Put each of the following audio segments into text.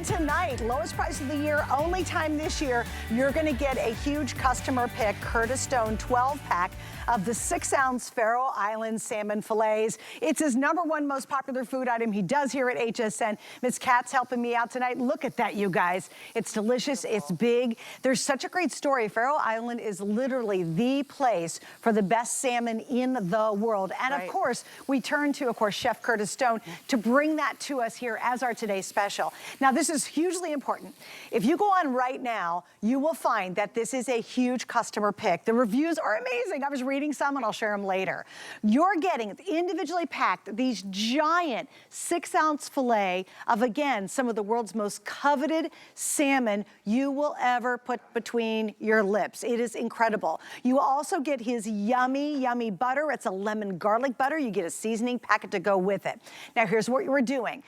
And tonight, lowest price of the year, only time this year, you're going to get a huge customer pick, Curtis Stone 12-pack of the 6-ounce Faroe Island salmon fillets. It's his #1 most popular food item he does here at HSN. Miss Kat's helping me out tonight. Look at that, you guys. It's delicious. It's big. There's such a great story. Faroe Island is literally the place for the best salmon in the world. And of course, we turn to, Chef Curtis Stone to bring that to us here as our today's special. Now, this is hugely important. If you go on right now, you will find that this is a huge customer pick. The reviews are amazing. I was reading some and I'll share them later. You're getting individually packed these giant 6-ounce filet of, again, some of the world's most coveted salmon you will ever put between your lips. It is incredible. You also get his yummy, yummy butter. It's a lemon garlic butter. You get a seasoning packet to go with it. Now, here's what we're doing.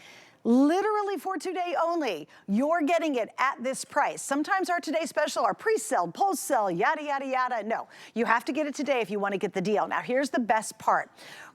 Literally for today only, you're getting it at this price. Sometimes our today special are pre-sell, post-sell, yada, yada, yada. No, you have to get it today if you want to get the deal. Now, here's the best part.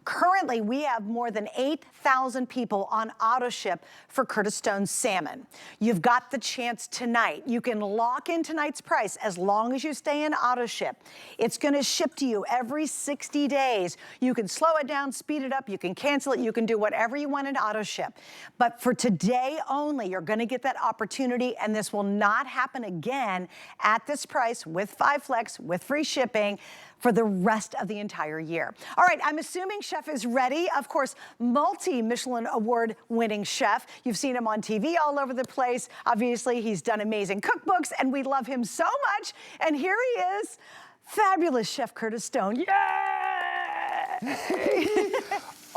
Currently, we have more than 8,000 people on auto ship for Curtis Stone salmon. You've got the chance tonight. You can lock in tonight's price as long as you stay in auto ship. It's going to ship to you every 60 days. You can slow it down, speed it up, you can cancel it, you can do whatever you want in auto ship. But for today only, you're going to get that opportunity, and this will not happen again at this price with 5 Flex, with free shipping, for the rest of the entire year. All right, I'm assuming Chef is ready. Of course, multi-Michelin award winning chef. You've seen him on TV all over the place. Obviously, he's done amazing cookbooks and we love him so much. And here he is, fabulous Chef Curtis Stone. Yay!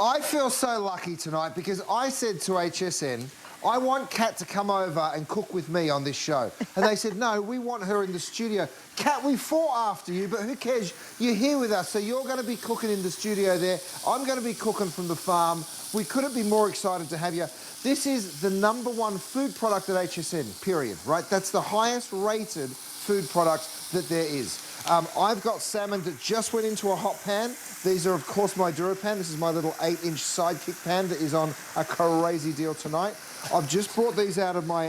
I feel so lucky tonight because I said to HSN, I want Kat to come over and cook with me on this show. And they said, no, we want her in the studio. Kat, we fought after you, but who cares? You're here with us, so you're going to be cooking in the studio there. I'm going to be cooking from the farm. We couldn't be more excited to have you. This is the #1 food product at HSN, period, right? That's the highest rated food product that there is. I've got salmon that just went into a hot pan. These are, of course, my DuraPan. This is my little 8-inch sidekick pan that is on a crazy deal tonight. I've just brought these out of my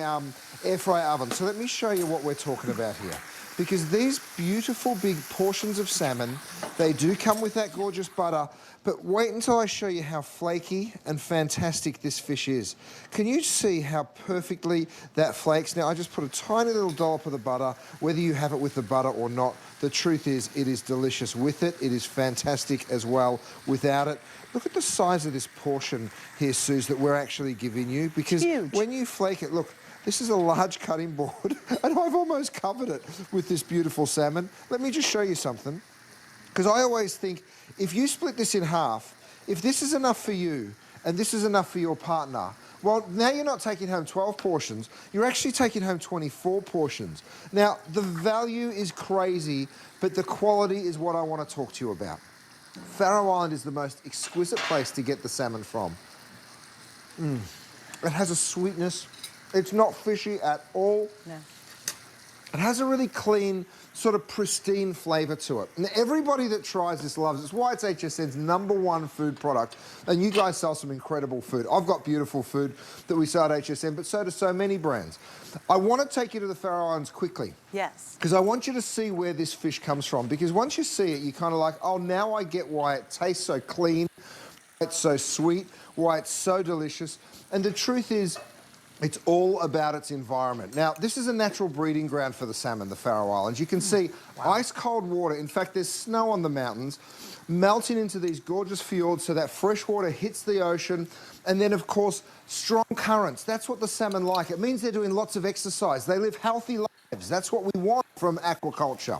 air fryer oven. So let me show you what we're talking about here. Because these beautiful big portions of salmon, they do come with that gorgeous butter, but wait until I show you how flaky and fantastic this fish is. Can you see how perfectly that flakes? Now, I just put a tiny little dollop of the butter, whether you have it with the butter or not. The truth is, it is delicious with it. It is fantastic as well without it. Look at the size of this portion here, Suze, that we're actually giving you. Because when you flake it, look, this is a large cutting board, and I've almost covered it with this beautiful salmon. Let me just show you something, because I always think, if you split this in half, if this is enough for you, and this is enough for your partner, well, now you're not taking home 12 portions, you're actually taking home 24 portions. Now, the value is crazy, but the quality is what I want to talk to you about. Faroe Island is the most exquisite place to get the salmon from. It has a sweetness. It's not fishy at all. No. It has a really clean, sort of pristine flavour to it. And everybody that tries this loves it. It's why it's HSN's #1 food product. And you guys sell some incredible food. I've got beautiful food that we sell at HSN, but so do so many brands. I want to take you to the Faroe Islands quickly. Yes. Because I want you to see where this fish comes from. Because once you see it, you're kind of like, oh, now I get why it tastes so clean, why it's so sweet, why it's so delicious. And the truth is, it's all about its environment. Now, this is a natural breeding ground for the salmon, the Faroe Islands. You can see ice-cold water. In fact, there's snow on the mountains, melting into these gorgeous fjords so that fresh water hits the ocean. And then, of course, strong currents. That's what the salmon like. It means they're doing lots of exercise. They live healthy lives. That's what we want from aquaculture.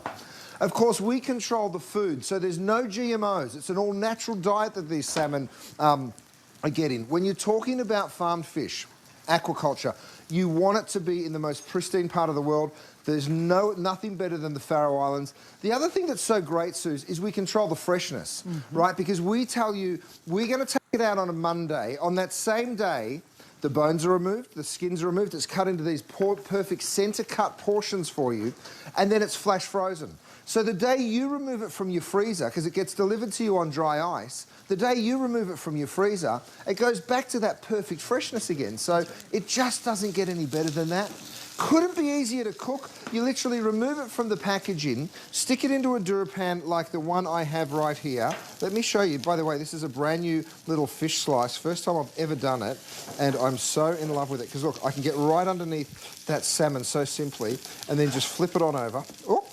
Of course, we control the food, so there's no GMOs. It's an all-natural diet that these salmon are getting. When you're talking about farmed fish, aquaculture, you want it to be in the most pristine part of the world. There's nothing better than the Faroe Islands. The other thing that's so great, Suze, is we control the freshness, right? Because we tell you, we're going to take it out on a Monday. On that same day, the bones are removed, the skin's are removed, it's cut into these perfect centre-cut portions for you, and then it's flash frozen. So the day you remove it from your freezer, because it gets delivered to you on dry ice, the day you remove it from your freezer, it goes back to that perfect freshness again. So it just doesn't get any better than that. Couldn't be easier to cook. You literally remove it from the packaging, stick it into a DuraPan like the one I have right here. Let me show you. By the way, this is a brand new little fish slice. First time I've ever done it, and I'm so in love with it. Because look, I can get right underneath that salmon so simply, and then just flip it on over. Oh,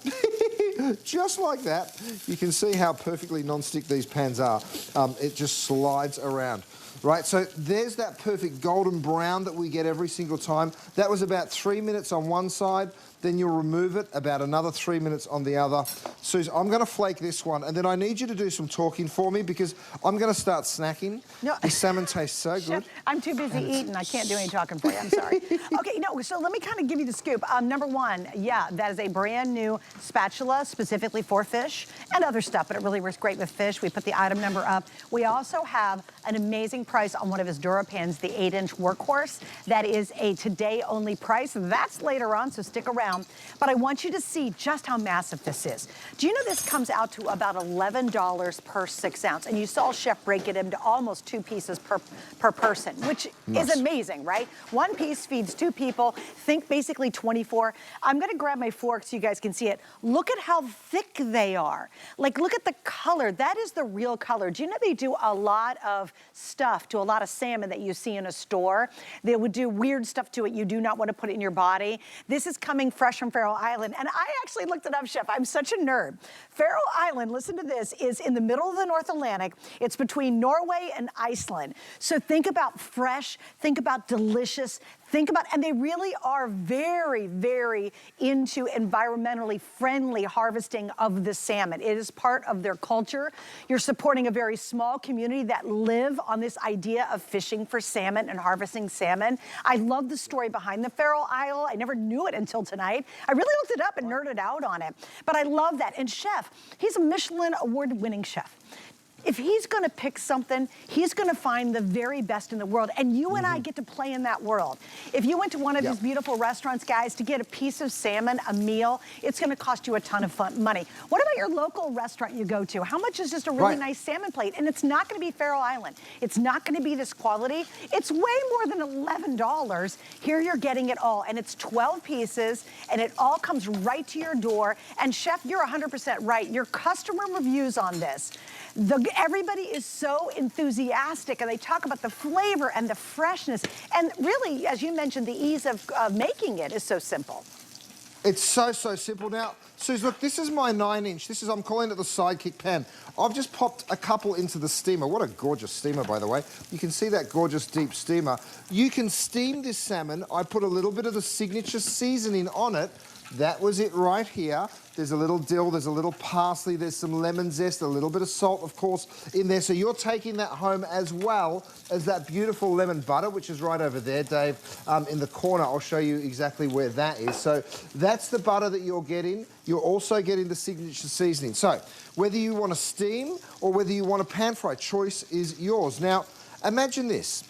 just like that. You can see how perfectly non-stick these pans are. It just slides around. Right, so there's that perfect golden brown that we get every single time. That was about 3 minutes on one side. Then you'll remove it, about another 3 minutes on the other. Suze, I'm going to flake this one, and then I need you to do some talking for me because I'm going to start snacking. No. The salmon tastes so good. Chef, I'm too busy eating. I can't do any talking for you. I'm sorry. Okay, no, so let me kind of give you the scoop. Number one, yeah, that is a brand new spatula specifically for fish and other stuff, but it really works great with fish. We put the item number up. We also have an amazing price on one of his DuraPans, the 8-inch Workhorse. That is a today-only price. That's later on, so stick around. But I want you to see just how massive this is. Do you know this comes out to about $11 per 6 ounce? And you saw Chef break it into almost 2 pieces per person, which is amazing, right? 1 piece feeds 2 people. Think basically 24. I'm gonna grab my fork so you guys can see it. Look at how thick they are. Like, look at the color. That is the real color. Do you know they do a lot of stuff to a lot of salmon that you see in a store? They would do weird stuff to it. You do not want to put it in your body. This is coming fresh from Faroe Island, and I actually looked it up, Chef. I'm such a nerd. Faroe Island, listen to this, is in the middle of the North Atlantic. It's between Norway and Iceland. So think about fresh, think about delicious, think about, and they really are very, very into environmentally friendly harvesting of the salmon. It is part of their culture. You're supporting a very small community that live on this idea of fishing for salmon and harvesting salmon. I love the story behind the Faroe Isle. I never knew it until tonight. I really looked it up and nerded out on it. But I love that. And Chef, he's a Michelin award-winning chef. If he's gonna pick something, he's gonna find the very best in the world. And you and I get to play in that world. If you went to one of these beautiful restaurants, guys, to get a piece of salmon, a meal, it's gonna cost you a ton of money. What about your local restaurant you go to? How much is just a really nice salmon plate? And it's not gonna be Faroe Island. It's not gonna be this quality. It's way more than $11. Here you're getting it all. And it's 12 pieces, and it all comes right to your door. And Chef, you're 100% right. Your customer reviews on this, everybody is so enthusiastic, and they talk about the flavor and the freshness. And really, as you mentioned, the ease of making it is so simple. It's so simple. Now, Suze, look, this is my 9-inch. This is, I'm calling it the Sidekick pan. I've just popped a couple into the steamer. What a gorgeous steamer, by the way. You can see that gorgeous deep steamer. You can steam this salmon. I put a little bit of the signature seasoning on it. That was it right here. There's a little dill, there's a little parsley, there's some lemon zest, a little bit of salt, of course, in there. So you're taking that home as well as that beautiful lemon butter, which is right over there, Dave, in the corner. I'll show you exactly where that is. So that's the butter that you're getting. You're also getting the signature seasoning. So whether you want to steam or whether you want to pan fry, choice is yours. Now, imagine this.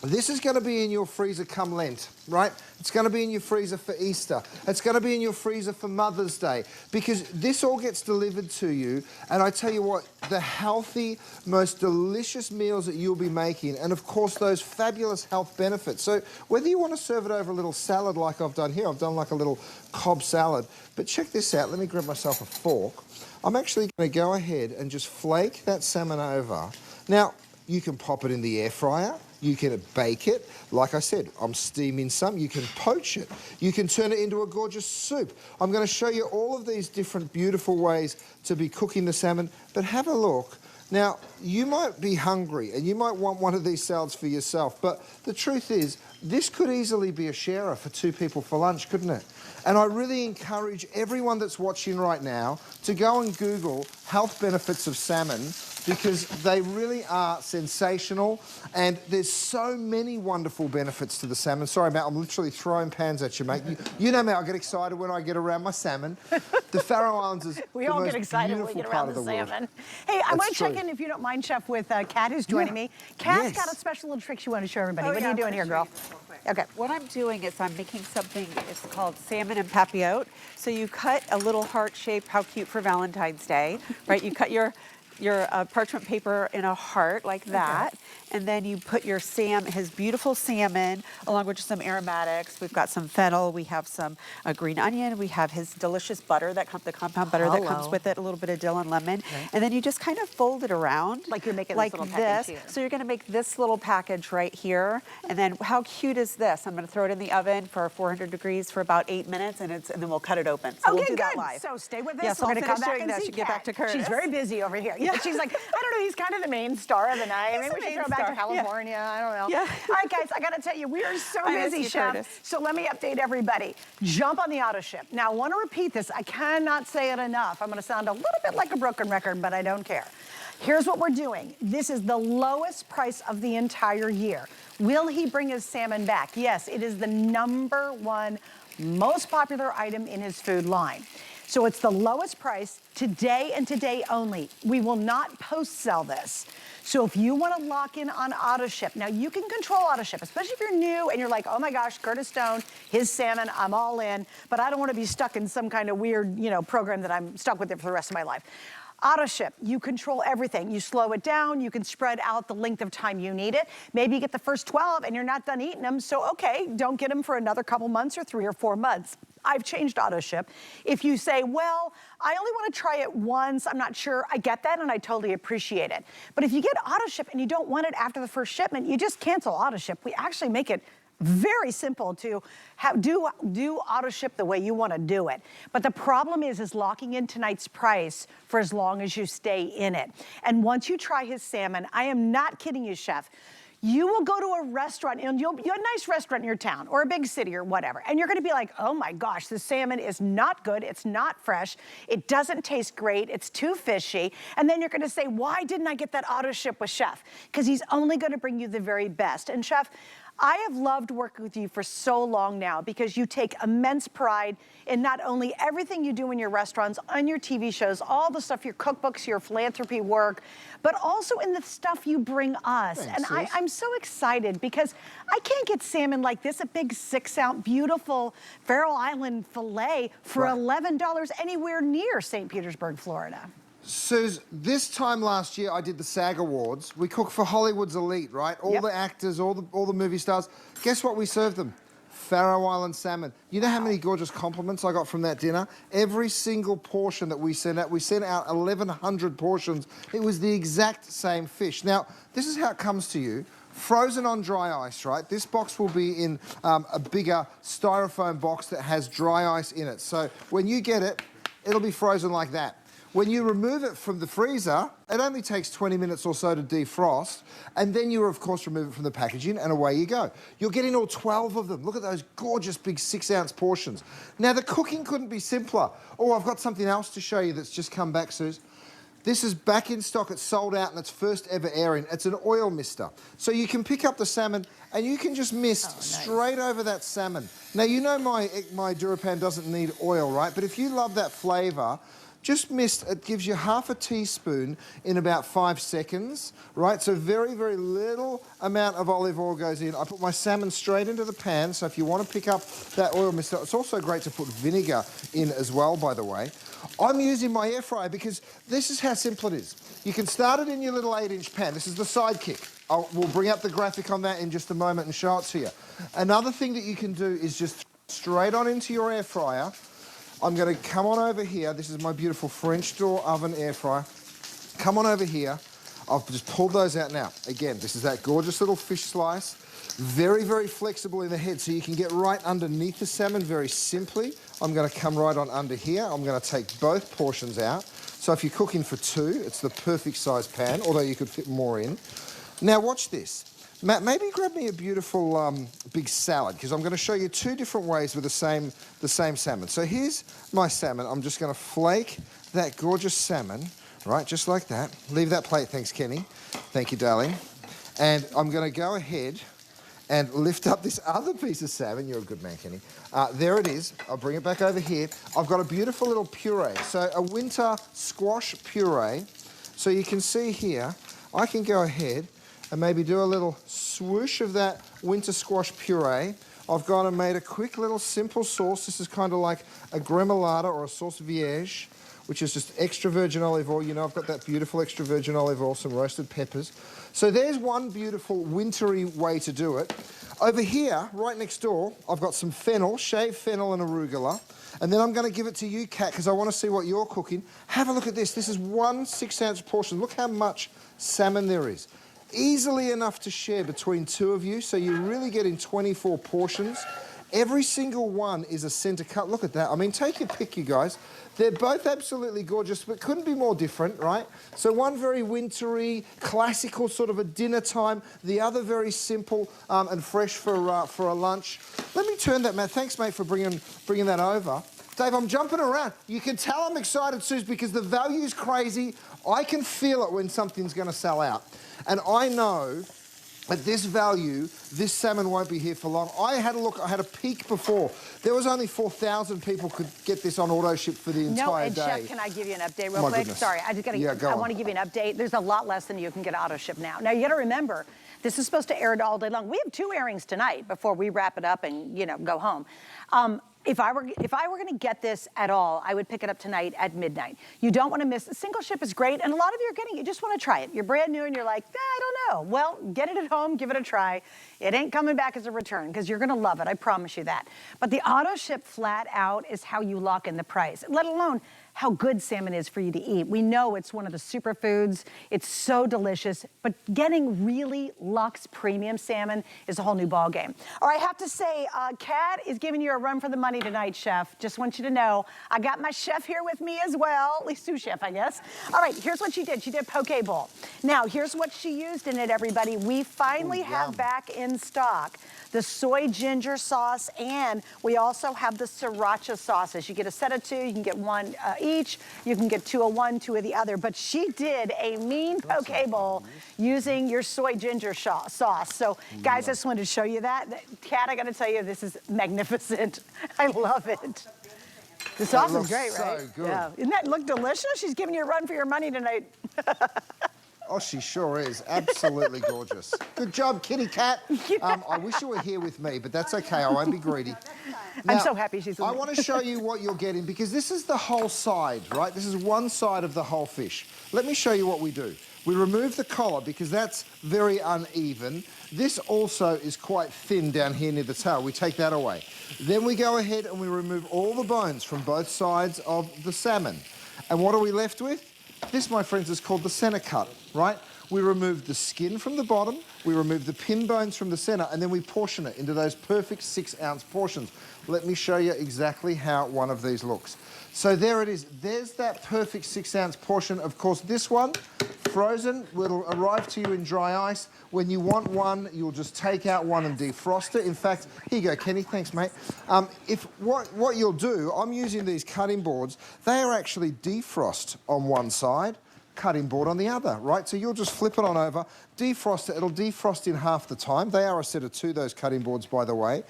This is going to be in your freezer come Lent, right? It's going to be in your freezer for Easter. It's going to be in your freezer for Mother's Day, because this all gets delivered to you. And I tell you what, the healthy, most delicious meals that you'll be making, and of course those fabulous health benefits. So whether you want to serve it over a little salad like I've done here, I've done like a little Cobb salad. But check this out. Let me grab myself a fork. I'm actually going to go ahead and just flake that salmon over. Now, you can pop it in the air fryer. You can bake it. Like I said, I'm steaming some. You can poach it. You can turn it into a gorgeous soup. I'm going to show you all of these different beautiful ways to be cooking the salmon. But have a look. Now, you might be hungry and you might want one of these salads for yourself. But the truth is, this could easily be a sharer for 2 people for lunch, couldn't it? And I really encourage everyone that's watching right now to go and Google health benefits of salmon because they really are sensational, and there's so many wonderful benefits to the salmon. Sorry, Matt, I'm literally throwing pans at you, mate. You know me, I get excited when I get around my salmon. The Faroe Islands is we the all most get excited when we beautiful get part around of the the world. salmon. Hey, I want to check true. in, if you don't mind, Chef, with Kat, who's joining me. Kat's Yes. got a special little trick you want to show everybody. Oh, What yeah, are you I'm doing gonna here, show girl? you this real quick. Okay. What I'm doing is I'm making something, it's called salmon and papillote. So you cut a little heart shape, how cute for Valentine's Day, right? You cut your parchment paper in a heart like that, and then you put your his beautiful salmon, along with some aromatics. We've got some fennel, we have some green onion, we have his delicious butter, the compound butter that comes with it, a little bit of dill and lemon, and then you just kind of fold it around. Like you're making like this little package here. So you're gonna make this little package right here, and then how cute is this? I'm gonna throw it in the oven for 400 degrees for about 8 minutes, and then we'll cut it open. So we'll do that live. So stay with us. Yeah, so We're I'll going to come finish back doing and this see and get back Kat. to Curtis. She's very busy over here. Yeah. She's like, I don't know, he's kind of the main star of the night. Maybe we the should main throw back to star. California. I don't know. Yeah. All right, guys, I got to tell you, we are so I miss busy, you, Chef. Curtis. So let me update everybody. Jump on the auto ship. Now, I want to repeat this. I cannot say it enough. I'm going to sound a little bit like a broken record, but I don't care. Here's what we're doing. This is the lowest price of the entire year. Will he bring his salmon back? Yes, it is the #1 most popular item in his food line. So it's the lowest price today and today only. We will not post-sell this. So if you want to lock in on auto ship, now you can control auto ship, especially if you're new and you're like, oh my gosh, Curtis Stone, his salmon, I'm all in, but I don't want to be stuck in some kind of weird, program that I'm stuck with it for the rest of my life. Auto ship, you control everything. You slow it down, you can spread out the length of time you need it. Maybe you get the first 12 and you're not done eating them, so okay, don't get them for another couple months or 3 or 4 months. I've changed auto ship. If you say, well, I only want to try it once, I'm not sure, I get that and I totally appreciate it. But if you get auto ship and you don't want it after the first shipment, you just cancel auto ship. We actually make it very simple to do auto ship the way you want to do it. But the problem is locking in tonight's price for as long as you stay in it. And once you try his salmon, I am not kidding you, Chef. You will go to a restaurant, and you're a nice restaurant in your town or a big city or whatever, and you're gonna be like, oh my gosh, this salmon is not good, it's not fresh, it doesn't taste great, it's too fishy, and then you're gonna say, why didn't I get that auto ship with Chef? Because he's only gonna bring you the very best. And Chef, I have loved working with you for so long now because you take immense pride in not only everything you do in your restaurants, on your TV shows, all the stuff, your cookbooks, your philanthropy work, but also in the stuff you bring us. Thanks, and I'm so excited because I can't get salmon like this, a big 6-ounce, beautiful Faroe Island filet for $11 anywhere near St. Petersburg, Florida. Suze, this time last year I did the SAG Awards. We cooked for Hollywood's elite, right? All the actors, all the movie stars. Guess what we served them? Faroe Island salmon. You know how many gorgeous compliments I got from that dinner? Every single portion that we sent out 1,100 portions. It was the exact same fish. Now, this is how it comes to you. Frozen on dry ice, right? This box will be in a bigger styrofoam box that has dry ice in it. So when you get it, it'll be frozen like that. When you remove it from the freezer, it only takes 20 minutes or so to defrost, and then you, of course, remove it from the packaging, and away you go. You're getting all 12 of them. Look at those gorgeous big 6-ounce portions. Now, the cooking couldn't be simpler. Oh, I've got something else to show you that's just come back, Suze. This is back in stock. It's sold out in its first ever airing. It's an oil mister. So you can pick up the salmon and you can just mist straight over that salmon. Now, you know my DuraPan doesn't need oil, right? But if you love that flavour, just mist, it gives you half a teaspoon in about 5 seconds, right? So very, very little amount of olive oil goes in. I put my salmon straight into the pan, so if you want to pick up that oil mist, it's also great to put vinegar in as well, by the way. I'm using my air fryer because this is how simple it is. You can start it in your little 8-inch pan. This is the Sidekick. We'll bring up the graphic on that in just a moment and show it to you. Another thing that you can do is just straight on into your air fryer. I'm going to come on over here. This is my beautiful French door oven air fryer. Come on over here. I've just pulled those out now. Again, this is that gorgeous little fish slice. Very, very flexible in the head, so you can get right underneath the salmon very simply. I'm going to come right on under here. I'm going to take both portions out. So if you're cooking for 2, it's the perfect size pan, although you could fit more in. Now watch this. Matt, maybe grab me a beautiful big salad, because I'm going to show you 2 different ways with the same salmon. So here's my salmon. I'm just going to flake that gorgeous salmon right, just like that. Leave that plate, thanks, Kenny. Thank you, darling. And I'm gonna go ahead and lift up this other piece of salmon. You're a good man, Kenny. There it is. I'll bring it back over here. I've got a beautiful little puree. So a winter squash puree. So you can see here, I can go ahead and maybe do a little swoosh of that winter squash puree. I've gone and made a quick little simple sauce. This is kind of like a gremolata or a sauce vierge, which is just extra virgin olive oil. You know, I've got that beautiful extra virgin olive oil, some roasted peppers. So there's one beautiful wintry way to do it. Over here, right next door, I've got some fennel, shaved fennel and arugula. And then I'm going to give it to you, Kat, because I want to see what you're cooking. Have a look at this. This is 1 6-ounce portion. Look how much salmon there is. Easily enough to share between 2 of you, so you're really getting 24 portions. Every single one is a centre cut. Look at that. I mean, take your pick, you guys. They're both absolutely gorgeous, but couldn't be more different, right? So one very wintry, classical sort of a dinner time. The other very simple and fresh for a lunch. Let me turn that, Matt. Thanks, mate, for bringing that over. Dave, I'm jumping around. You can tell I'm excited, Suze, because the value's crazy. I can feel it when something's going to sell out. And I know at this value, this salmon won't be here for long. I had a look, I had a peek before. There was only 4,000 people could get this on auto ship for the entire day. Chef, can I give you an update real quick? Goodness. Sorry, I just gotta, I want to give you an update. There's a lot less than you can get auto ship now. Now you gotta remember, this is supposed to air all day long. We have 2 airings tonight before we wrap it up and, you know, go home. If I were going to get this at all, I would pick it up tonight at midnight. You don't want to miss. Single ship is great, and a lot of you are getting it. You just want to try it. You're brand new, and you're like, I don't know. Well, get it at home, give it a try. It ain't coming back as a return because you're going to love it. I promise you that. But the auto ship flat out is how you lock in the price, let alone how good salmon is for you to eat. We know it's one of the superfoods. It's so delicious, but getting really luxe premium salmon is a whole new ballgame. Or I have to say, Kat is giving you a run for the money tonight, Chef. Just want you to know, I got my chef here with me as well, at least sous chef, I guess. All right, here's what she did. She did poke bowl. Now, here's what she used in it, everybody. We finally have back in stock the soy ginger sauce, and we also have the sriracha sauces. You get a set of 2, you can get 1 each. You can get 2 of one, 2 of the other. But she did a mean poke bowl using your soy ginger sauce. So, guys, I just wanted to show you that. Kat, I got to tell you, this is magnificent. I love it. The sauce is great, right? So good. Yeah. Doesn't that look delicious? She's giving you a run for your money tonight. Oh, she sure is. Absolutely gorgeous. Good job, kitty cat. I wish you were here with me, but that's okay. I won't be greedy. Now, I'm so happy she's with me. I want to show you what you're getting because this is the whole side, right? This is one side of the whole fish. Let me show you what we do. We remove the collar because that's very uneven. This also is quite thin down here near the tail. We take that away. Then we go ahead and we remove all the bones from both sides of the salmon. And what are we left with? This, my friends, is called the center cut, right? We remove the skin from the bottom, we remove the pin bones from the center, and then we portion it into those perfect 6-ounce portions. Let me show you exactly how one of these looks. So there it is. There's that perfect 6-ounce portion. Of course, this one, frozen, will arrive to you in dry ice. When you want one, you'll just take out one and defrost it. In fact, here you go, Kenny. Thanks, mate. What you'll do, I'm using these cutting boards. They are actually defrost on one side, cutting board on the other, right? So you'll just flip it on over, defrost it. It'll defrost in half the time. They are a set of 2, those cutting boards, by the way.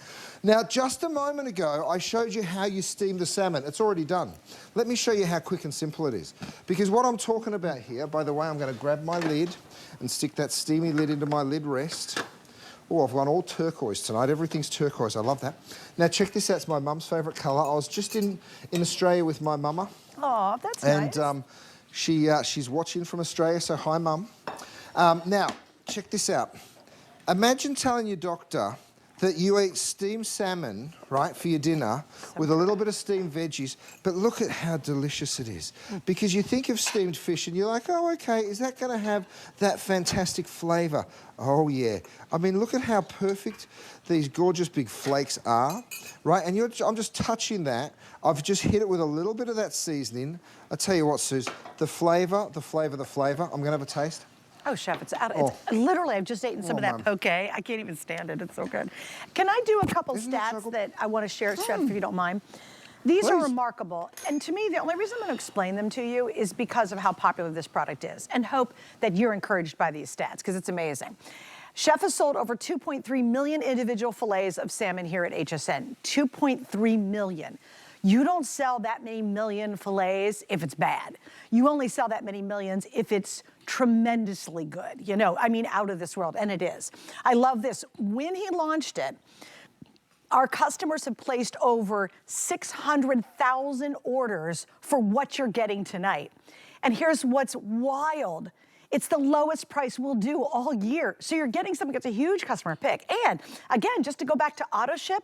Now, just a moment ago, I showed you how you steam the salmon. It's already done. Let me show you how quick and simple it is. Because what I'm talking about here, by the way, I'm going to grab my lid and stick that steamy lid into my lid rest. Oh, I've gone all turquoise tonight. Everything's turquoise. I love that. Now, check this out. It's my mum's favourite colour. I was just in Australia with my mama. Oh, that's nice. And she's watching from Australia, so hi, Mum. Now, check this out. Imagine telling your doctor that you eat steamed salmon, right, for your dinner with a little bit of steamed veggies, but look at how delicious it is. Because you think of steamed fish and you're like, oh, okay, is that going to have that fantastic flavour? Oh, yeah. I mean, look at how perfect these gorgeous big flakes are, right? And I'm just touching that. I've just hit it with a little bit of that seasoning. I tell you what, Suze, the flavour. I'm going to have a taste. Oh, Chef, it's out. It's literally, I've just eaten some of that poke. I can't even stand it. It's so good. Can I do a couple stats that I want to share, Chef, if you don't mind? These are Please. remarkable. And to me, the only reason I'm going to explain them to you is because of how popular this product is, and hope that you're encouraged by these stats, because it's amazing. Chef has sold over 2.3 million individual fillets of salmon here at HSN. 2.3 million. You don't sell that many million fillets if it's bad. You only sell that many millions if it's tremendously good. You know, I mean, out of this world, and it is. I love this. When he launched it, our customers have placed over 600,000 orders for what you're getting tonight. And here's what's wild. It's the lowest price we'll do all year. So you're getting something that's a huge customer pick. And again, just to go back to auto ship,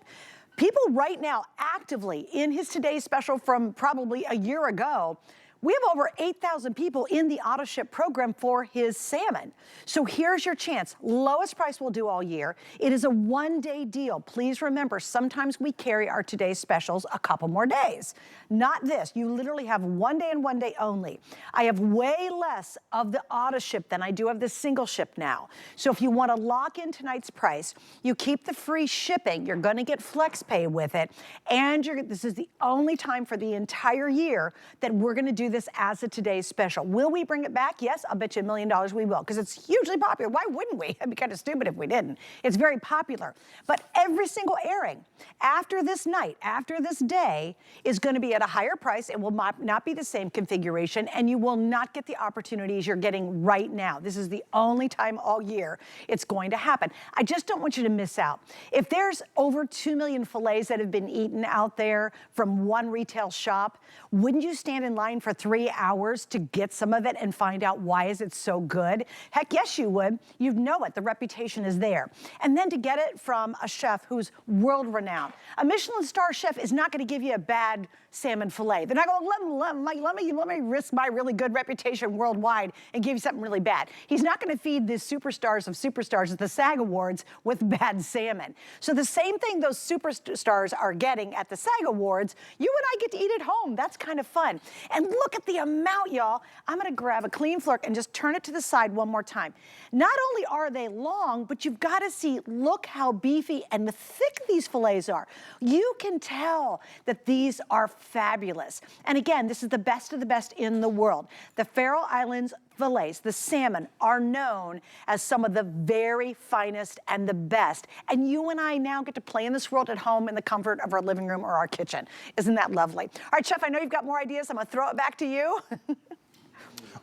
people right now actively in his Today's Special from probably a year ago, we have over 8,000 people in the auto ship program for his salmon. So here's your chance. Lowest price we'll do all year. It is a one-day deal. Please remember, sometimes we carry our Today's Specials a couple more days. Not this. You literally have one day and one day only. I have way less of the auto ship than I do of the single ship now. So if you want to lock in tonight's price, you keep the free shipping. You're going to get flex pay with it. And this is the only time for the entire year that we're going to do this as a Today's Special. Will we bring it back? Yes, I'll bet you $1 million we will, because it's hugely popular. Why wouldn't we? It'd be kind of stupid if we didn't. It's very popular. But every single airing after this night, after this day, is going to be at a higher price. It will not be the same configuration, and you will not get the opportunities you're getting right now. This is the only time all year it's going to happen. I just don't want you to miss out. If there's over 2 million fillets that have been eaten out there from one retail shop, wouldn't you stand in line for 3 hours to get some of it and find out why is it so good? Heck yes, you would. You know it. The reputation is there. And then to get it from a chef who's world-renowned. A Michelin star chef is not going to give you a bad salmon fillet. They're not going, let me risk my really good reputation worldwide and give you something really bad. He's not going to feed the superstars of superstars at the SAG Awards with bad salmon. So the same thing those superstars are getting at the SAG Awards, you and I get to eat at home. That's kind of fun. And look at the amount, y'all. I'm going to grab a clean fork and just turn it to the side one more time. Not only are they long, but you've got to see, look how beefy and thick these fillets are. You can tell that these are fabulous. And again, this is the best of the best in the world. The Faroe Islands fillets, the salmon, are known as some of the very finest and the best. And you and I now get to play in this world at home in the comfort of our living room or our kitchen. Isn't that lovely? All right, Chef, I know you've got more ideas. I'm going to throw it back to you.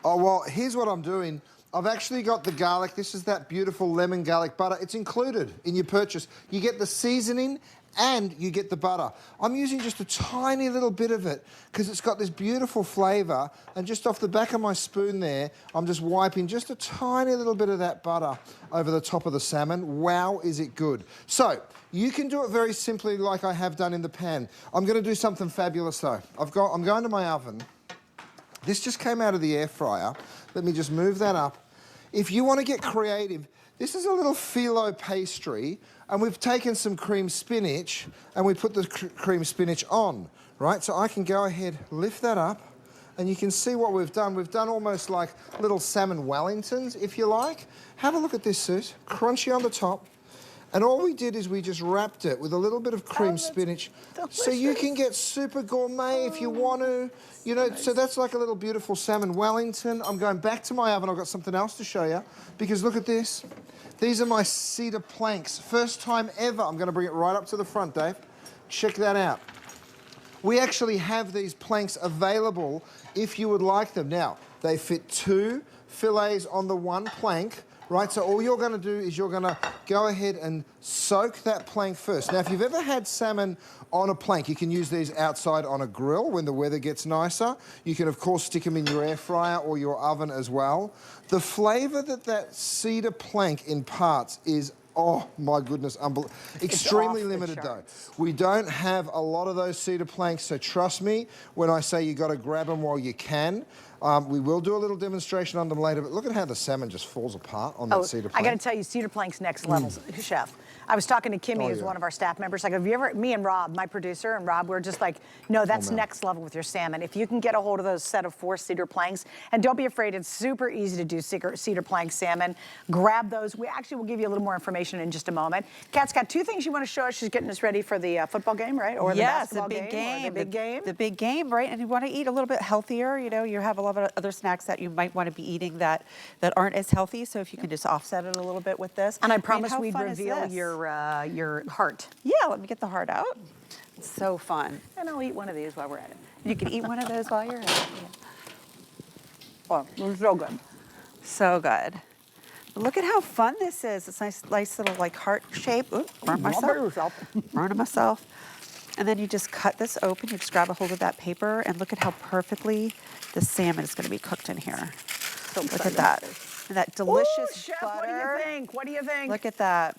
Oh, well, here's what I'm doing. I've actually got the garlic. This is that beautiful lemon garlic butter. It's included in your purchase. You get the seasoning and you get the butter. I'm using just a tiny little bit of it because it's got this beautiful flavour, and just off the back of my spoon there, I'm just wiping just a tiny little bit of that butter over the top of the salmon. Wow, is it good. So, you can do it very simply like I have done in the pan. I'm going to do something fabulous though. I'm going to my oven. This just came out of the air fryer. Let me just move that up. If you want to get creative, this is a little phyllo pastry, and we've taken some cream spinach and we put the cream spinach on, right? So I can go ahead, lift that up, and you can see what we've done. We've done almost like little salmon Wellingtons, if you like. Have a look at this, Suze. Crunchy on the top. And all we did is we just wrapped it with a little bit of cream spinach. Delicious. So you can get super gourmet if you want to. You know, so that's like a little beautiful salmon Wellington. I'm going back to my oven. I've got something else to show you. Because look at this. These are my cedar planks. First time ever. I'm going to bring it right up to the front, Dave. Check that out. We actually have these planks available if you would like them. Now, they fit 2 fillets on the one plank. Right, so all you're going to do is you're going to go ahead and soak that plank first. Now, if you've ever had salmon on a plank, you can use these outside on a grill when the weather gets nicer. You can, of course, stick them in your air fryer or your oven as well. The flavour that cedar plank imparts is, oh my goodness, extremely limited though. We don't have a lot of those cedar planks, so trust me when I say you got to grab them while you can. We will do a little demonstration on them later, but look at how the salmon just falls apart on that cedar plank. I got to tell you, cedar plank's next level, Chef. I was talking to Kimmy, who's one of our staff members. I go, have you ever, me and Rob, my producer, and Rob, we're just like, no, that's next level with your salmon. If you can get a hold of those set of 4 cedar planks, and don't be afraid, it's super easy to do cedar plank salmon. Grab those. We actually will give you a little more information in just a moment. Kat's got 2 things you want to show us. She's getting us ready for the football game, right? Or the basketball game. Or the big game. The big game, right? And you want to eat a little bit healthier. You know, you have a lot of other snacks that you might want to be eating that aren't as healthy. So if you can just offset it a little bit with this. And I promise we'd reveal your heart. Yeah, let me get the heart out. It's so fun. And I'll eat one of these while we're at it. You can eat one of those while you're at it. Oh, it's so good. So good. But look at how fun this is. It's nice little like heart shape. Ooh, burn myself. Burning myself. And then you just cut this open. You just grab a hold of that paper and look at how perfectly the salmon is going to be cooked in here. So look at that. And that delicious Chef, butter. what do you think? What do you think? Look at that.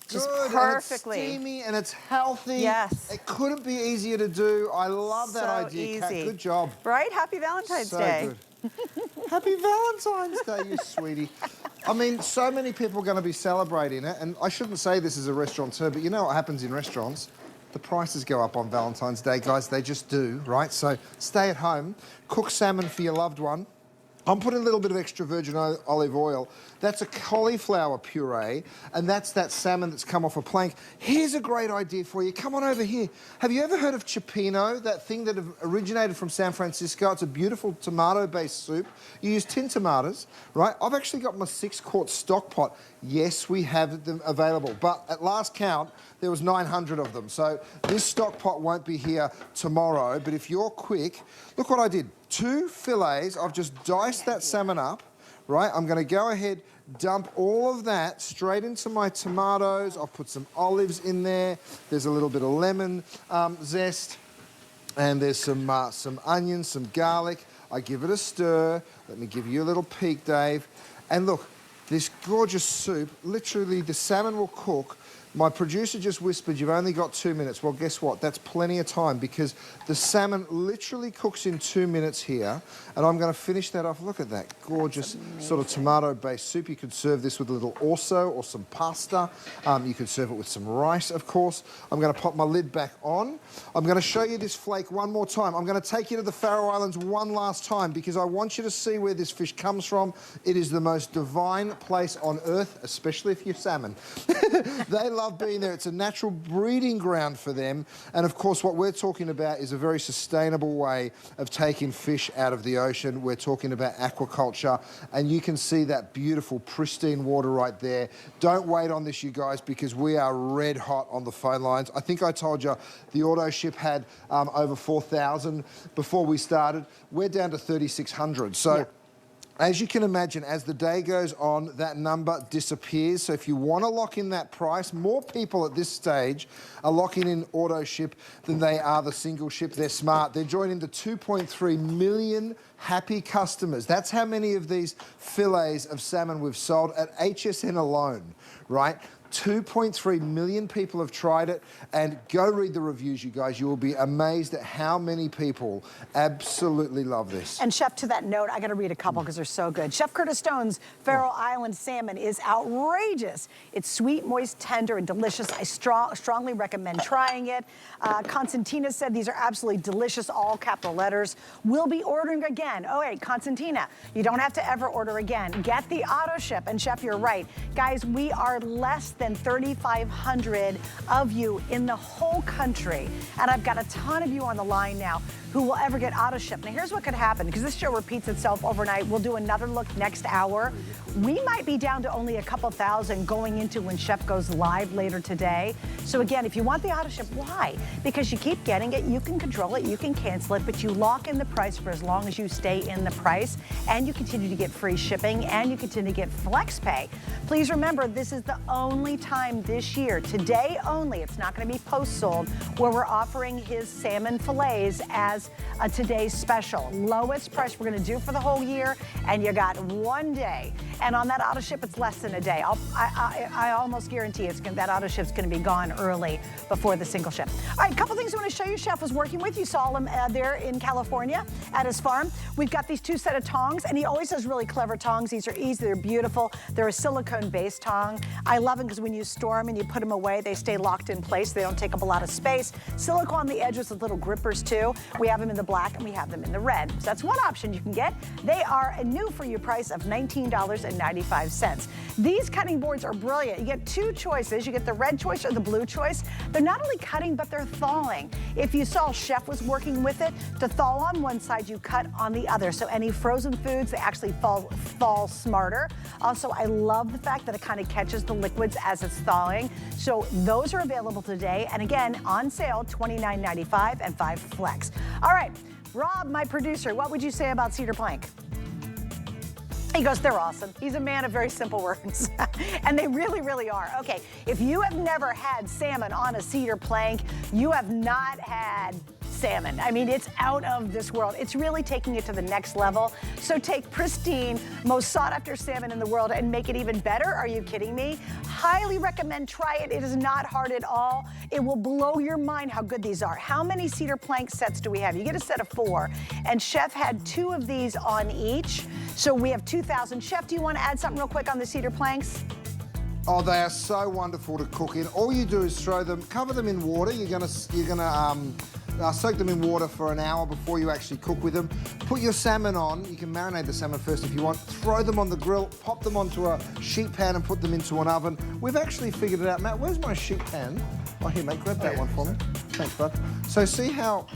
Just perfectly. And it's steamy and it's healthy. Yes. It couldn't be easier to do. I love that idea, Kat. Good job. Right? Happy Valentine's Day. Good. Happy Valentine's Day, you sweetie. I mean, so many people are going to be celebrating it, and I shouldn't say this as a restaurateur, but you know what happens in restaurants? The prices go up on Valentine's Day, guys. They just do, right? So stay at home, cook salmon for your loved one. I'm putting a little bit of extra virgin olive oil. That's a cauliflower puree, and that's that salmon that's come off a plank. Here's a great idea for you. Come on over here. Have you ever heard of cioppino, that thing that originated from San Francisco? It's a beautiful tomato-based soup. You use tin tomatoes, right? I've actually got my 6-quart stock pot. Yes, we have them available, but at last count, there was 900 of them. So this stock pot won't be here tomorrow, but if you're quick, look what I did. 2 fillets, I've just diced that salmon up, right? I'm gonna go ahead, dump all of that straight into my tomatoes. I'll put some olives in there. There's a little bit of lemon zest, and there's some onions, some garlic. I give it a stir. Let me give you a little peek, Dave. And look, this gorgeous soup, literally the salmon will cook. My producer just whispered, you've only got 2 minutes. Well, guess what? That's plenty of time because the salmon literally cooks in 2 minutes here. And I'm going to finish that off. Look at that gorgeous sort of tomato-based soup. You could serve this with a little orzo or some pasta. You could serve it with some rice, of course. I'm going to pop my lid back on. I'm going to show you this flake one more time. I'm going to take you to the Faroe Islands one last time because I want you to see where this fish comes from. It is the most divine place on earth, especially if you're salmon. They love being there. It's a natural breeding ground for them. And of course, what we're talking about is a very sustainable way of taking fish out of the ocean. We're talking about aquaculture, and you can see that beautiful, pristine water right there. Don't wait on this, you guys, because we are red hot on the phone lines. I think I told you the auto ship had over 4,000 before we started. We're down to 3,600. So. Yeah. As you can imagine, as the day goes on, that number disappears. So if you want to lock in that price, more people at this stage are locking in auto ship than they are the single ship. They're smart. They're joining the 2.3 million happy customers. That's how many of these fillets of salmon we've sold at HSN alone, right? 2.3 million people have tried it, and go read the reviews, you guys. You will be amazed at how many people absolutely love this. And Chef, to that note, I got to read a couple because they're so good. Chef Curtis Stone's Faroe Island salmon is outrageous. It's sweet, moist, tender, and delicious. I strongly recommend trying it. Constantina said these are absolutely delicious, all capital letters. We'll be ordering again. Oh, wait, Constantina, you don't have to ever order again. Get the auto ship. And Chef, you're right. Guys, we are less than 3,500 of you in the whole country. And I've got a ton of you on the line now who will ever get auto ship. Now here's what could happen, because this show repeats itself overnight. We'll do another look next hour. We might be down to only a couple thousand going into when Chef goes live later today. So again, if you want the auto ship, why? Because you keep getting it, you can control it, you can cancel it, but you lock in the price for as long as you stay in the price, and you continue to get free shipping, and you continue to get flex pay. Please remember, this is the only time this year, today only, it's not going to be post-sold, where we're offering his salmon fillets as a today's special. Lowest price we're going to do for the whole year, and you got one day. And on that auto ship, it's less than a day. I almost guarantee that auto ship's going to be gone early before the single ship. All right, a couple things I want to show you. Chef was working with. You saw him there in California at his farm. We've got these 2 set of tongs, and he always has really clever tongs. These are easy. They're beautiful. They're a silicone-based tong. I love them because when you store them and you put them away, they stay locked in place. They don't take up a lot of space. Silicone on the edges with little grippers too. We have them in the black and we have them in the red. So that's one option you can get. They are a new for you price of $19.95. These cutting boards are brilliant. You get two choices. You get the red choice or the blue choice. They're not only cutting, but they're thawing. If you saw Chef was working with it, to thaw on one side, you cut on the other. So any frozen foods, they actually thaw smarter. Also, I love the fact that it kind of catches the liquids as it's thawing. So those are available today. And again, on sale, $29.95 and 5 flex. All right, Rob, my producer, what would you say about cedar plank? He goes, they're awesome. He's a man of very simple words. And they really, really are. Okay, if you have never had salmon on a cedar plank, you have not had salmon. I mean, it's out of this world. It's really taking it to the next level. So take pristine, most sought after salmon in the world and make it even better. Are you kidding me? Highly recommend, try it. It is not hard at all. It will blow your mind how good these are. How many cedar plank sets do we have? You get a set of 4. And Chef had 2 of these on each. So we have 2,000. Chef, do you want to add something real quick on the cedar planks? Oh, they are so wonderful to cook in. All you do is throw them, cover them in water. You're gonna soak them in water for an hour before you actually cook with them. Put your salmon on. You can marinate the salmon first if you want. Throw them on the grill, pop them onto a sheet pan and put them into an oven. We've actually figured it out. Matt, where's my sheet pan? Oh, here, mate, grab that one for me. Thanks, bud. So see how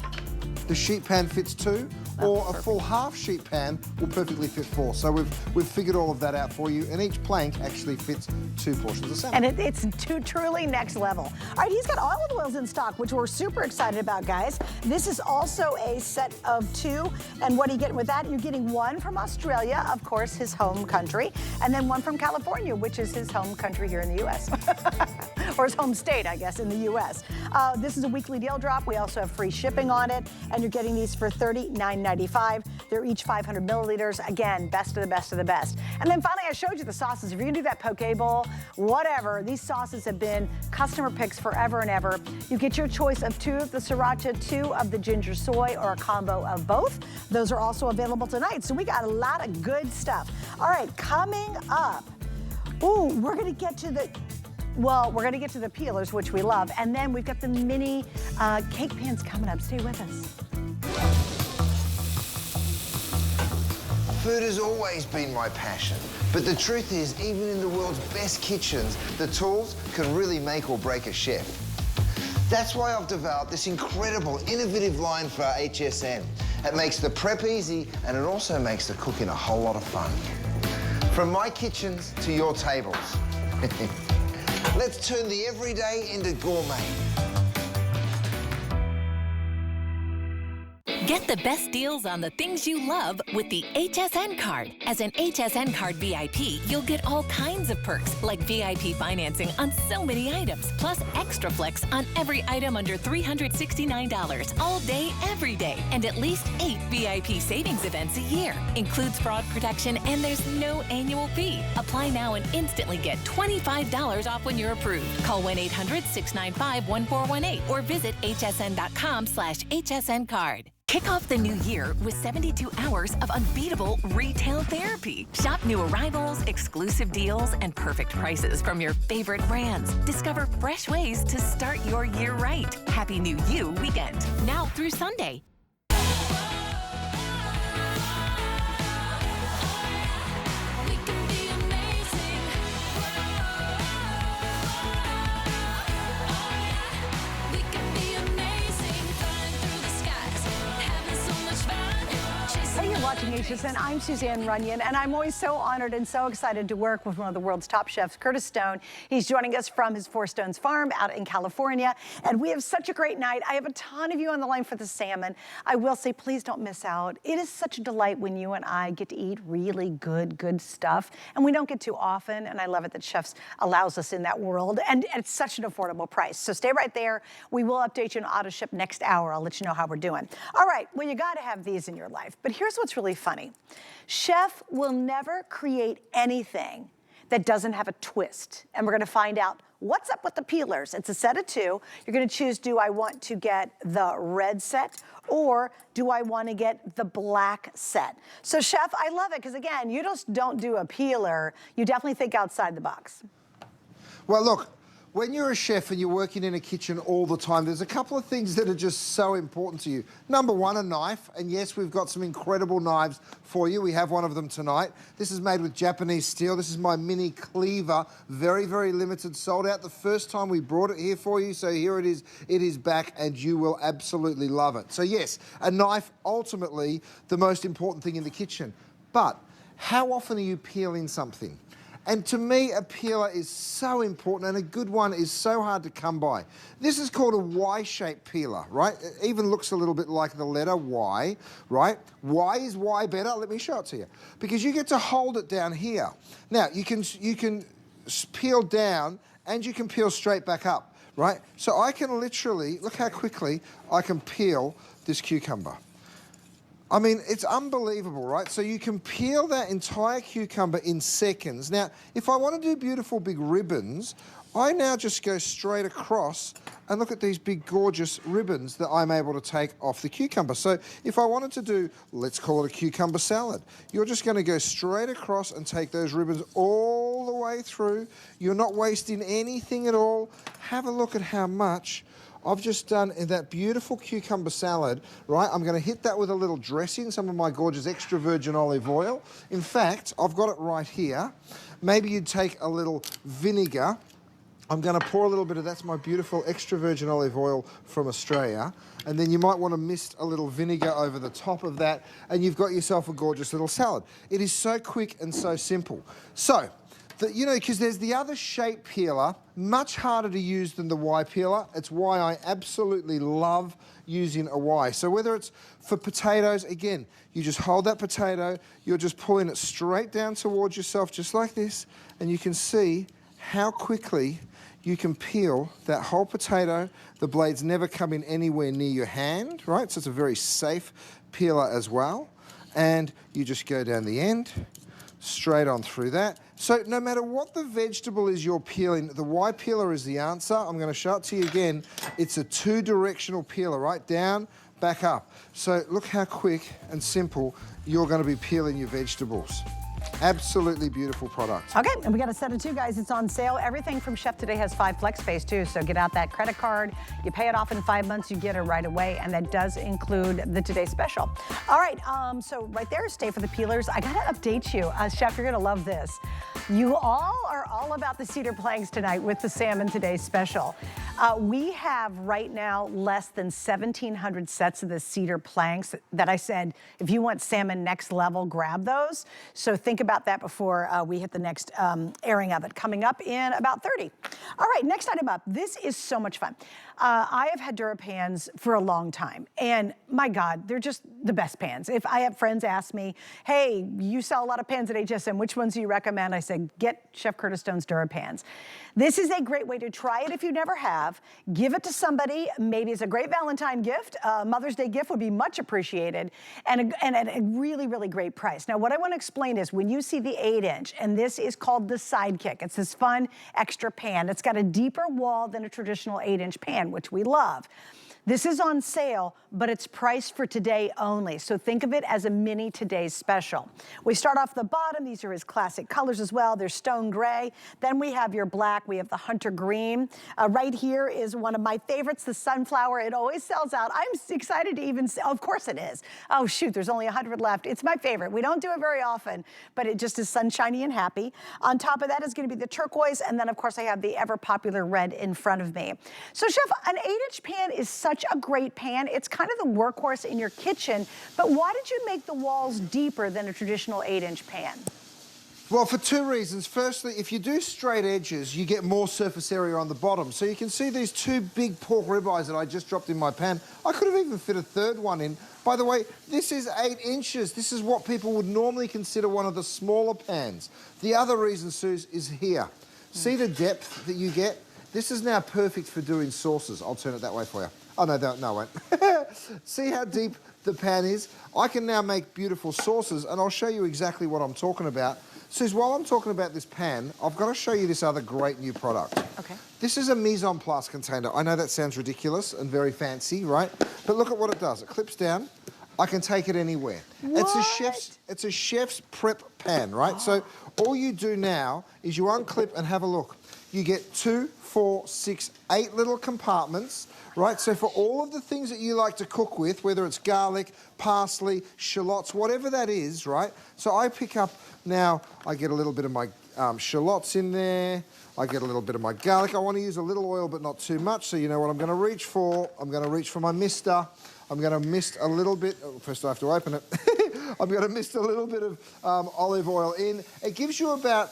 the sheet pan fits 2? Or a full half sheet pan will perfectly fit 4. So we've figured all of that out for you, and each plank actually fits 2 portions of salmon. And it's truly next level. All right, he's got olive oils in stock, which we're super excited about, guys. This is also a set of 2, and what are you getting with that? You're getting 1 from Australia, of course, his home country, and then 1 from California, which is his home country here in the U.S. Or his home state, I guess, in the U.S. This is a weekly deal drop. We also have free shipping on it, and you're getting these for $39.95. They're each 500 milliliters. Again, best of the best of the best. And then finally, I showed you the sauces. If you're gonna do that poke bowl, whatever, these sauces have been customer picks forever and ever. You get your choice of 2 of the sriracha, 2 of the ginger soy, or a combo of both. Those are also available tonight. So we got a lot of good stuff. All right, coming up, we're gonna get to the peelers, which we love, and then we've got the mini cake pans coming up. Stay with us. Food has always been my passion, but the truth is, even in the world's best kitchens, the tools can really make or break a chef. That's why I've developed this incredible, innovative line for HSN. It makes the prep easy, and it also makes the cooking a whole lot of fun. From my kitchens to your tables. Let's turn the everyday into gourmet. Get the best deals on the things you love with the HSN card. As an HSN card VIP, you'll get all kinds of perks, like VIP financing on so many items, plus extra flex on every item under $369, all day, every day, and at least 8 VIP savings events a year. Includes fraud protection, and there's no annual fee. Apply now and instantly get $25 off when you're approved. Call 1-800-695-1418 or visit hsn.com/HSN card. Kick off the new year with 72 hours of unbeatable retail therapy. Shop new arrivals, exclusive deals, and perfect prices from your favorite brands. Discover fresh ways to start your year right. Happy New You weekend, now through Sunday. Watching HSN, I'm Suzanne Runyon, and I'm always so honored and so excited to work with one of the world's top chefs, Curtis Stone. He's joining us from his Four Stones farm out in California, and we have such a great night. I have a ton of you on the line for the salmon. I will say, please don't miss out. It is such a delight when you and I get to eat really good stuff, and we don't get too often, and I love it that Chefs allows us in that world, and it's such an affordable price. So stay right there. We will update you on auto ship next hour. I'll let you know how we're doing. All right, well, you gotta have these in your life, but here's what's really funny. Chef will never create anything that doesn't have a twist. And we're gonna find out what's up with the peelers. It's a set of 2. You're gonna choose, do I want to get the red set or do I wanna get the black set? So Chef, I love it, because again, you just don't do a peeler, you definitely think outside the box. Well, look, when you're a chef and you're working in a kitchen all the time, there's a couple of things that are just so important to you. Number one, a knife. And yes, we've got some incredible knives for you. We have one of them tonight. This is made with Japanese steel. This is my mini cleaver. Very, very limited. Sold out the first time we brought it here for you. So here it is. It is back and you will absolutely love it. So yes, a knife, ultimately the most important thing in the kitchen. But how often are you peeling something? And to me, a peeler is so important, and a good one is so hard to come by. This is called a Y-shaped peeler, right? It even looks a little bit like the letter Y, right? Why is Y better? Let me show it to you. Because you get to hold it down here. Now, you can peel down, and you can peel straight back up, right? So I can literally, look how quickly I can peel this cucumber. I mean, it's unbelievable, right? So you can peel that entire cucumber in seconds. Now, if I want to do beautiful big ribbons, I now just go straight across and look at these big gorgeous ribbons that I'm able to take off the cucumber. So if I wanted to do, let's call it a cucumber salad, you're just going to go straight across and take those ribbons all the way through. You're not wasting anything at all. Have a look at how much I've just done in that beautiful cucumber salad, right? I'm going to hit that with a little dressing, some of my gorgeous extra virgin olive oil. In fact, I've got it right here. Maybe you'd take a little vinegar. I'm going to pour a little bit of, that's my beautiful extra virgin olive oil from Australia. And then you might want to mist a little vinegar over the top of that, and you've got yourself a gorgeous little salad. It is so quick and so simple. So, you know, because there's the other shape peeler, much harder to use than the Y peeler. It's why I absolutely love using a Y. So whether it's for potatoes, again, you just hold that potato, you're just pulling it straight down towards yourself, just like this, and you can see how quickly you can peel that whole potato. The blades never come in anywhere near your hand, right? So it's a very safe peeler as well. And you just go down the end, straight on through that. So no matter what the vegetable is you're peeling, the Y peeler is the answer. I'm going to show it to you again. It's a two-directional peeler, right? Down, back up. So look how quick and simple you're going to be peeling your vegetables. Absolutely beautiful product. Okay, and we got a set of two, guys. It's on sale. Everything from Chef Today has 5 flex pays too, so get out that credit card. You pay it off in 5 months, you get it right away, and that does include the Today Special. All right, so right there, stay for the peelers. I gotta update you. Chef, you're gonna love this. You all are all about the cedar planks tonight with the Salmon Today Special. We have right now less than 1,700 sets of the cedar planks that I said, if you want salmon next level, grab those. So think about that before we hit the next airing of it, coming up in about 30. All right, next item up. This is so much fun. I have had DuraPans for a long time, and my God, they're just the best pans. If I have friends ask me, hey, you sell a lot of pans at HSN, which ones do you recommend? I say, get Chef Curtis Stone's DuraPans. This is a great way to try it if you never have. Give it to somebody, maybe it's a great Valentine gift. Mother's Day gift would be much appreciated, and at a really, really great price. Now, what I want to explain is when you see the 8-inch, and this is called the Sidekick. It's this fun extra pan. It's got a deeper wall than a traditional 8-inch pan, which we love. This is on sale, but it's priced for today only. So think of it as a mini Today's Special. We start off the bottom. These are his classic colors as well. They're stone gray. Then we have your black. We have the hunter green. Right here is one of my favorites, the sunflower. It always sells out. I'm excited to even say, of course it is. Oh shoot, there's only 100 left. It's my favorite. We don't do it very often, but it just is sunshiny and happy. On top of that is gonna be the turquoise, and then of course I have the ever popular red in front of me. So Chef, an 8-inch pan is such a great pan. It's kind of the workhorse in your kitchen, but why did you make the walls deeper than a traditional 8-inch pan? Well, for 2 reasons. Firstly, if you do straight edges, you get more surface area on the bottom. So you can see these 2 big pork ribeyes that I just dropped in my pan. I could have even fit a 3rd one in. By the way, this is 8 inches. This is what people would normally consider one of the smaller pans. The other reason, Suze, is here. See the depth that you get? This is now perfect for doing sauces. I'll turn it that way for you. Oh, no, no, I won't. See how deep the pan is? I can now make beautiful sauces, and I'll show you exactly what I'm talking about. Suze, while I'm talking about this pan, I've got to show you this other great new product. Okay. This is a mise en place container. I know that sounds ridiculous and very fancy, right? But look at what it does. It clips down. I can take it anywhere. What? It's a chef's prep pan, right? So all you do now is you unclip and have a look. you get 2, 4, 6, 8 little compartments, right? So for all of the things that you like to cook with, whether it's garlic, parsley, shallots, whatever that is, right? So I pick up now, I get a little bit of my shallots in there. I get a little bit of my garlic. I want to use a little oil, but not too much. So you know what I'm going to reach for? I'm going to reach for my mister. I'm going to mist a little bit. Oh, first I have to open it. I'm going to mist a little bit of olive oil in. It gives you about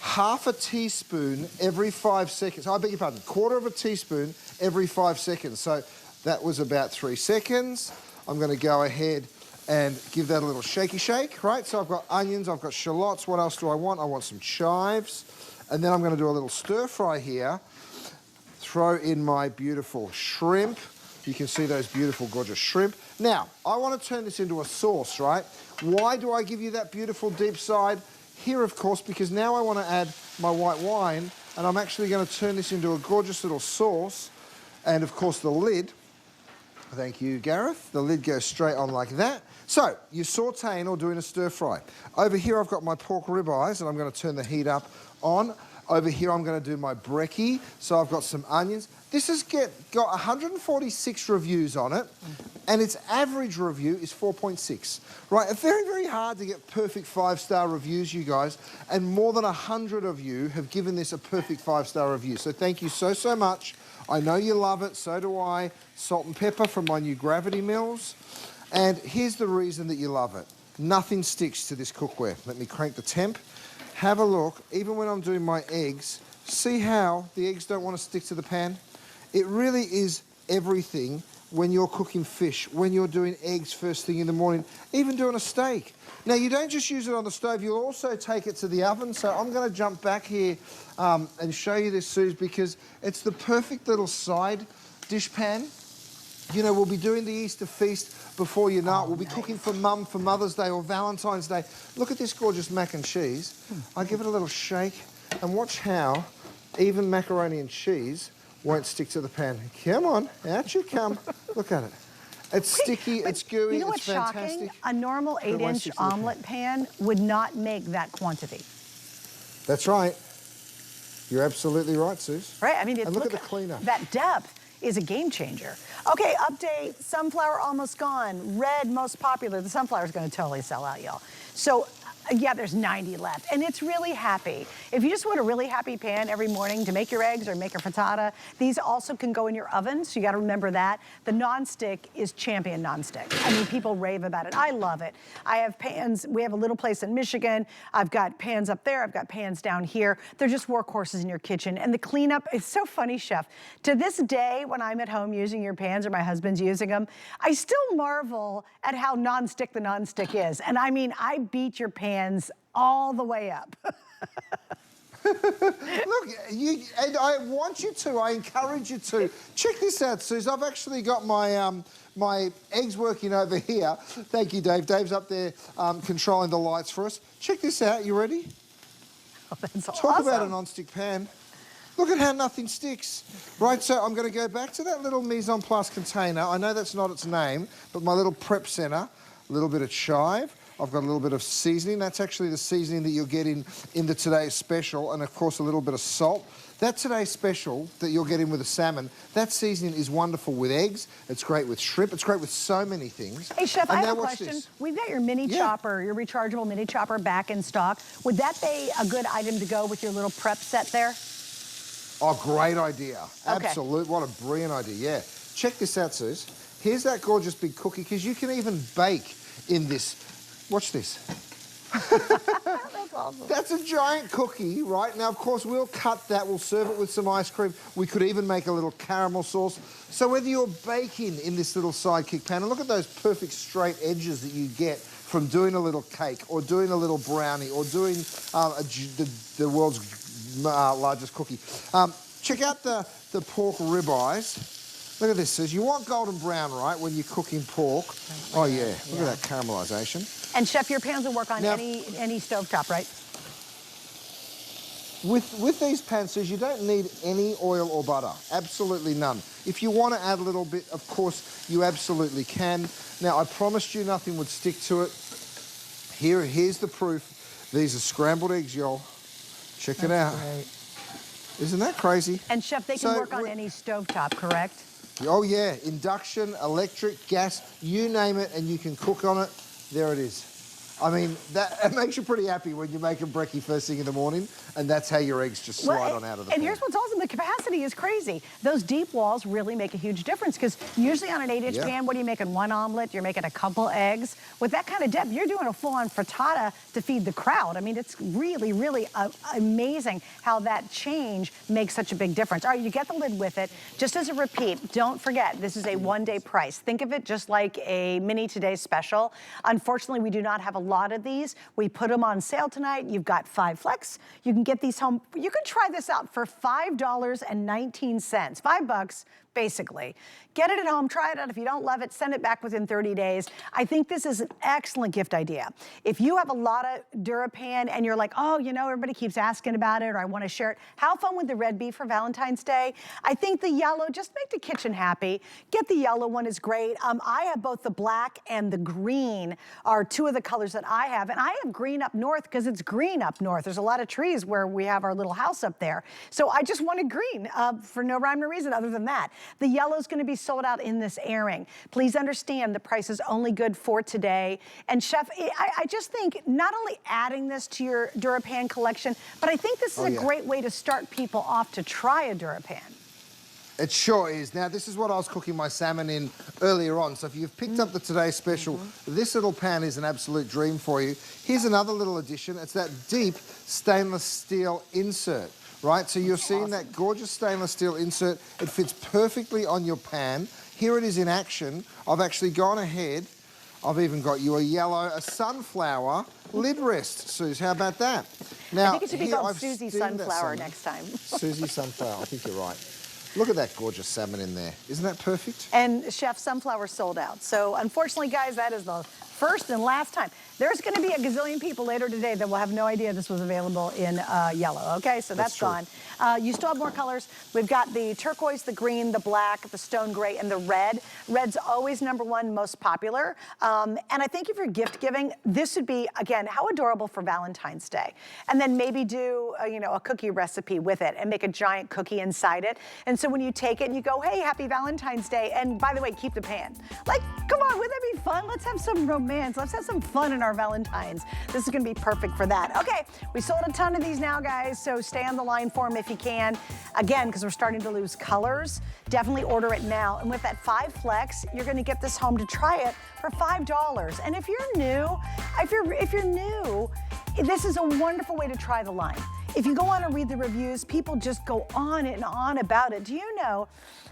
half a teaspoon every 5 seconds. I beg your pardon, quarter of a teaspoon every 5 seconds. So that was about 3 seconds. I'm going to go ahead and give that a little shaky shake, right? So I've got onions, I've got shallots. What else do I want? I want some chives. And then I'm going to do a little stir fry here. Throw in my beautiful shrimp. You can see those beautiful, gorgeous shrimp. Now, I want to turn this into a sauce, right? Why do I give you that beautiful deep side? Here, of course, because now I want to add my white wine, and I'm actually going to turn this into a gorgeous little sauce. And, of course, the lid, thank you, Gareth, the lid goes straight on like that. So, you're sauteing or doing a stir fry. Over here, I've got my pork ribeyes, and I'm going to turn the heat up on. Over here, I'm going to do my brekkie. So I've got some onions. This has got 146 reviews on it, and its average review is 4.6. Right, it's very, very hard to get perfect 5-star reviews, you guys, and more than 100 of you have given this a perfect 5-star review. So thank you so, so much. I know you love it, so do I. Salt and pepper from my new Gravity Mills. And here's the reason that you love it. Nothing sticks to this cookware. Let me crank the temp. Have a look, even when I'm doing my eggs, see how the eggs don't want to stick to the pan? It really is everything when you're cooking fish, when you're doing eggs first thing in the morning, even doing a steak. Now, you don't just use it on the stove, you'll also take it to the oven. So I'm going to jump back here and show you this, Suze, because it's the perfect little side dish pan. You know, we'll be doing the Easter feast before you know it. We'll be cooking for Mum for Mother's Day or Valentine's Day. Look at this gorgeous mac and cheese. I give it a little shake and watch how even macaroni and cheese won't stick to the pan. Come on, out you come. Look at it. It's sticky, it's gooey, you know it's what's fantastic. shocking? A normal 8-inch omelet pan would not make that quantity. That's right. You're absolutely right, Suze. Right, I mean, and look at the cleaner. That depth is a game changer. Okay, update, sunflower almost gone. Red most popular. The sunflower is going to totally sell out, y'all. So, yeah, there's 90 left, and it's really happy. If you just want a really happy pan every morning to make your eggs or make a frittata, these also can go in your oven, so you gotta remember that. The nonstick is champion nonstick. I mean, people rave about it. I love it. I have pans, we have a little place in Michigan. I've got pans up there, I've got pans down here. They're just workhorses in your kitchen, and the cleanup, it's so funny, Chef. To this day, when I'm at home using your pans or my husband's using them, I still marvel at how nonstick the nonstick is. And I mean, I beat your pan all the way up. Look, and I want you to, I encourage you to. Check this out, Suze. I've actually got my my eggs working over here. Thank you, Dave. Dave's up there controlling the lights for us. Check this out. You ready? Oh, that's Talk awesome. about a non-stick pan. Look at how nothing sticks. Right, so I'm going to go back to that little mise en place container. I know that's not its name, but my little prep center, a little bit of chive. I've got a little bit of seasoning. That's actually the seasoning that you'll get in the today's special, and of course a little bit of salt. That today's special that you'll get in with the salmon, that seasoning is wonderful with eggs. It's great with shrimp. It's great with so many things. Hey, Chef, and I now have a watch question. this. We've got your mini chopper, your rechargeable mini chopper back in stock. Would that be a good item to go with your little prep set there? Oh, great idea. Okay. Absolute. What a brilliant idea. Yeah. Check this out, Suze. Here's that gorgeous big cookie, because you can even bake in this. Watch this. That's awesome. That's a giant cookie, right? Now, of course, we'll cut that. We'll serve it with some ice cream. We could even make a little caramel sauce. So whether you're baking in this little sidekick pan, and look at those perfect straight edges that you get from doing a little cake or doing a little brownie or doing the world's largest cookie. Check out the pork ribeyes. Look at this, Suze. You want golden brown, right, when you're cooking pork? Oh, yeah. Look at that caramelisation. And, Chef, your pans will work on Now, any stovetop, right? With these pans, Suze, you don't need any oil or butter. Absolutely none. If you want to add a little bit, of course, you absolutely can. Now, I promised you nothing would stick to it. Here's the proof. These are scrambled eggs, y'all. Check it out. Great. Isn't that crazy? And Chef, they can So work on any stovetop, correct? Oh yeah, induction, electric, gas, you name it, and you can cook on it. There it is. I mean, it makes you pretty happy when you make a brekkie first thing in the morning, and that's how your eggs just slide on out of the pan. And here's what's awesome, the capacity is crazy. Those deep walls really make a huge difference, because usually on an 8-inch pan, what are you making, one omelet? You're making a couple eggs. With that kind of depth, you're doing a full-on frittata to feed the crowd. I mean, it's really, really amazing how that change makes such a big difference. All right, you get the lid with it. Just as a repeat, don't forget, this is a one-day price. Think of it just like a mini Today's Special. Unfortunately, we do not have a lot of these. We put them on sale tonight. You've got 5 flex. You can get these home. You can try this out for $5.19. $5, basically. Get it at home, try it out. If you don't love it, send it back within 30 days. I think this is an excellent gift idea. If you have a lot of DuraPan and you're like, oh, you know, everybody keeps asking about it, or I want to share it, how fun would the red be for Valentine's Day? I think the yellow, just make the kitchen happy. Get the yellow one, is great. I have both the black and the green are two of the colors that I have, and I have green up north because it's green up north. There's a lot of trees where we have our little house up there. So I just wanted green for no rhyme or reason other than that. The yellow is going to be sold out in this airing. Please understand the price is only good for today. And Chef, I just think not only adding this to your DuraPan collection, but I think this is a great way to start people off to try a DuraPan. It sure is. Now, this is what I was cooking my salmon in earlier on. So if you've picked up the Today Special, this little pan is an absolute dream for you. Here's another little addition. It's that deep stainless steel insert, right? So you're seeing that gorgeous stainless steel insert. It fits perfectly on your pan. Here it is in action. I've actually gone ahead. I've even got you a sunflower lid rest, Suze. How about that? Now, I think it should be called Susie Sunflower next time. Susie Sunflower, I think you're right. Look at that gorgeous salmon in there. Isn't that perfect? And Chef, sunflower sold out. So unfortunately, guys, that is the first and last time. There's going to be a gazillion people later today that will have no idea this was available in yellow, okay? So that's gone. You still have more colors. We've got the turquoise, the green, the black, the stone gray, and the red. Red's always #1 most popular. And I think if you're gift giving, this would be, again, how adorable for Valentine's Day. And then maybe do, you know, a cookie recipe with it and make a giant cookie inside it. And so when you take it and you go, hey, happy Valentine's Day, and by the way, keep the pan. Like, come on, wouldn't that be fun? Let's have some romance. Let's have some fun in our Valentine's. This is gonna be perfect for that. Okay, we sold a ton of these now, guys, so stay on the line for them if you can. Again, because we're starting to lose colors, definitely order it now. And with that 5 flex, you're gonna get this home to try it for $5. And if you're new, this is a wonderful way to try the line. If you go on and read the reviews, people just go on and on about it. Do you know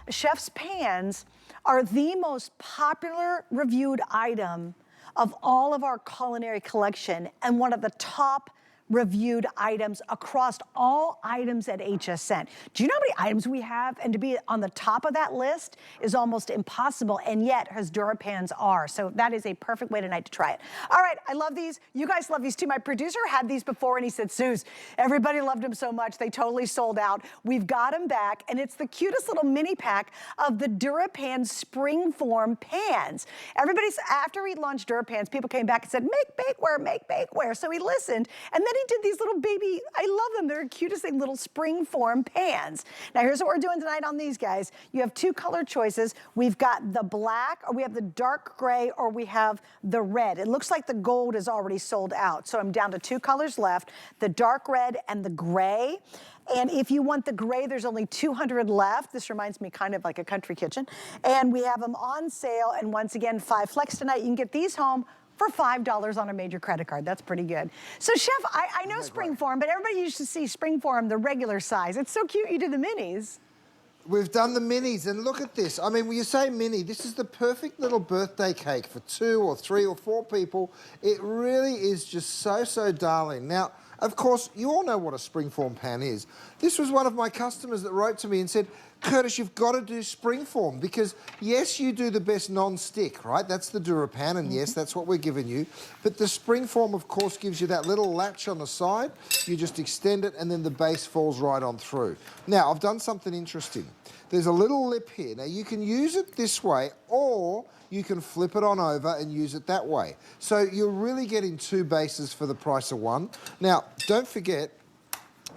Chef's pans are the most popular reviewed item of all of our culinary collection and one of the top reviewed items across all items at HSN. Do you know how many items we have? And to be on the top of that list is almost impossible, and yet his DuraPans are. So that is a perfect way tonight to try it. All right, I love these. You guys love these too. My producer had these before and he said, Suze, everybody loved them so much, they totally sold out. We've got them back, and it's the cutest little mini pack of the DuraPan Springform pans. After we launched DuraPans, people came back and said, make bakeware, make bakeware. So we listened, and then he did these little baby, I love them. They're the cutest thing, little Springform pans. Now here's what we're doing tonight on these guys. You have 2 color choices. We've got the black, or we have the dark gray, or we have the red. It looks like the gold is already sold out. So I'm down to 2 colors left, the dark red and the gray. And if you want the gray, there's only 200 left. This reminds me kind of like a country kitchen. And we have them on sale. And once again, 5 flex tonight. You can get these home for $5 on a major credit card. That's pretty good. So Chef, I know Springform, but everybody used to see Springform, the regular size. It's so cute you did the minis. We've done the minis, and look at this. I mean, when you say mini, this is the perfect little birthday cake for 2 or 3 or 4 people. It really is just so darling. Now, of course, you all know what a Springform pan is. This was one of my customers that wrote to me and said, Curtis, you've got to do Springform because, yes, you do the best non-stick, right? That's the DuraPan, and yes, that's what we're giving you. But the Springform, of course, gives you that little latch on the side. You just extend it, and then the base falls right on through. Now, I've done something interesting. There's a little lip here. Now, you can use it this way, or you can flip it on over and use it that way. So you're really getting 2 bases for the price of 1. Now, don't forget,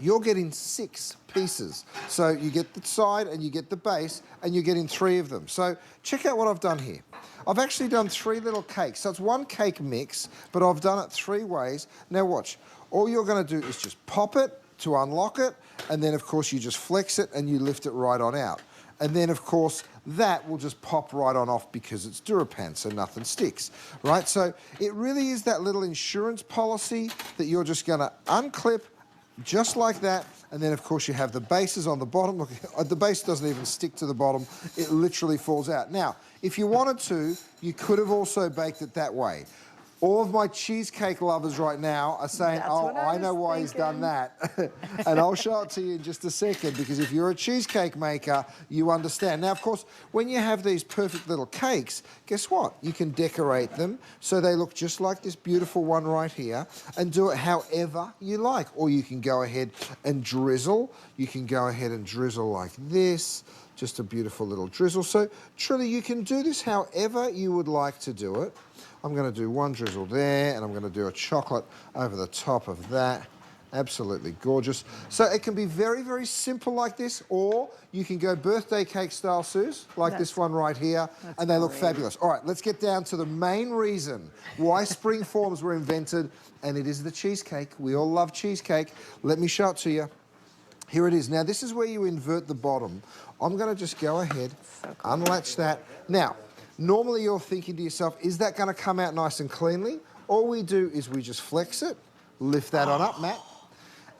you're getting 6 pieces. So you get the side and you get the base, and you're getting 3 of them. So check out what I've done here. I've actually done 3 little cakes. So it's 1 cake mix, but I've done it 3 ways. Now watch. All you're going to do is just pop it to unlock it, and then of course you just flex it and you lift it right on out. And then of course that will just pop right on off because it's Durapan, so nothing sticks, right? So it really is that little insurance policy that you're just going to unclip just like that, and then of course you have the bases on the bottom. Look, the base doesn't even stick to the bottom, it literally falls out. Now, if you wanted to, you could have also baked it that way. All of my cheesecake lovers right now are saying, oh, I know why he's done that. And I'll show it to you in just a second, because if you're a cheesecake maker, you understand. Now, of course, when you have these perfect little cakes, guess what? You can decorate them so they look just like this beautiful one right here, and do it however you like. Or you can go ahead and drizzle. You can go ahead and drizzle like this. Just a beautiful little drizzle. So, truly, you can do this however you would like to do it. I'm going to do 1 drizzle there, and I'm going to do a chocolate over the top of that. Absolutely gorgeous. So it can be very, very simple like this, or you can go birthday cake style, Suze, like this one right here, and they look fabulous. All right, let's get down to the main reason why spring forms were invented, and it is the cheesecake. We all love cheesecake. Let me show it to you. Here it is. Now, this is where you invert the bottom. I'm going to just go ahead, unlatch that. Now, normally you're thinking to yourself, is that going to come out nice and cleanly? All we do is we just flex it, lift that on up, Matt,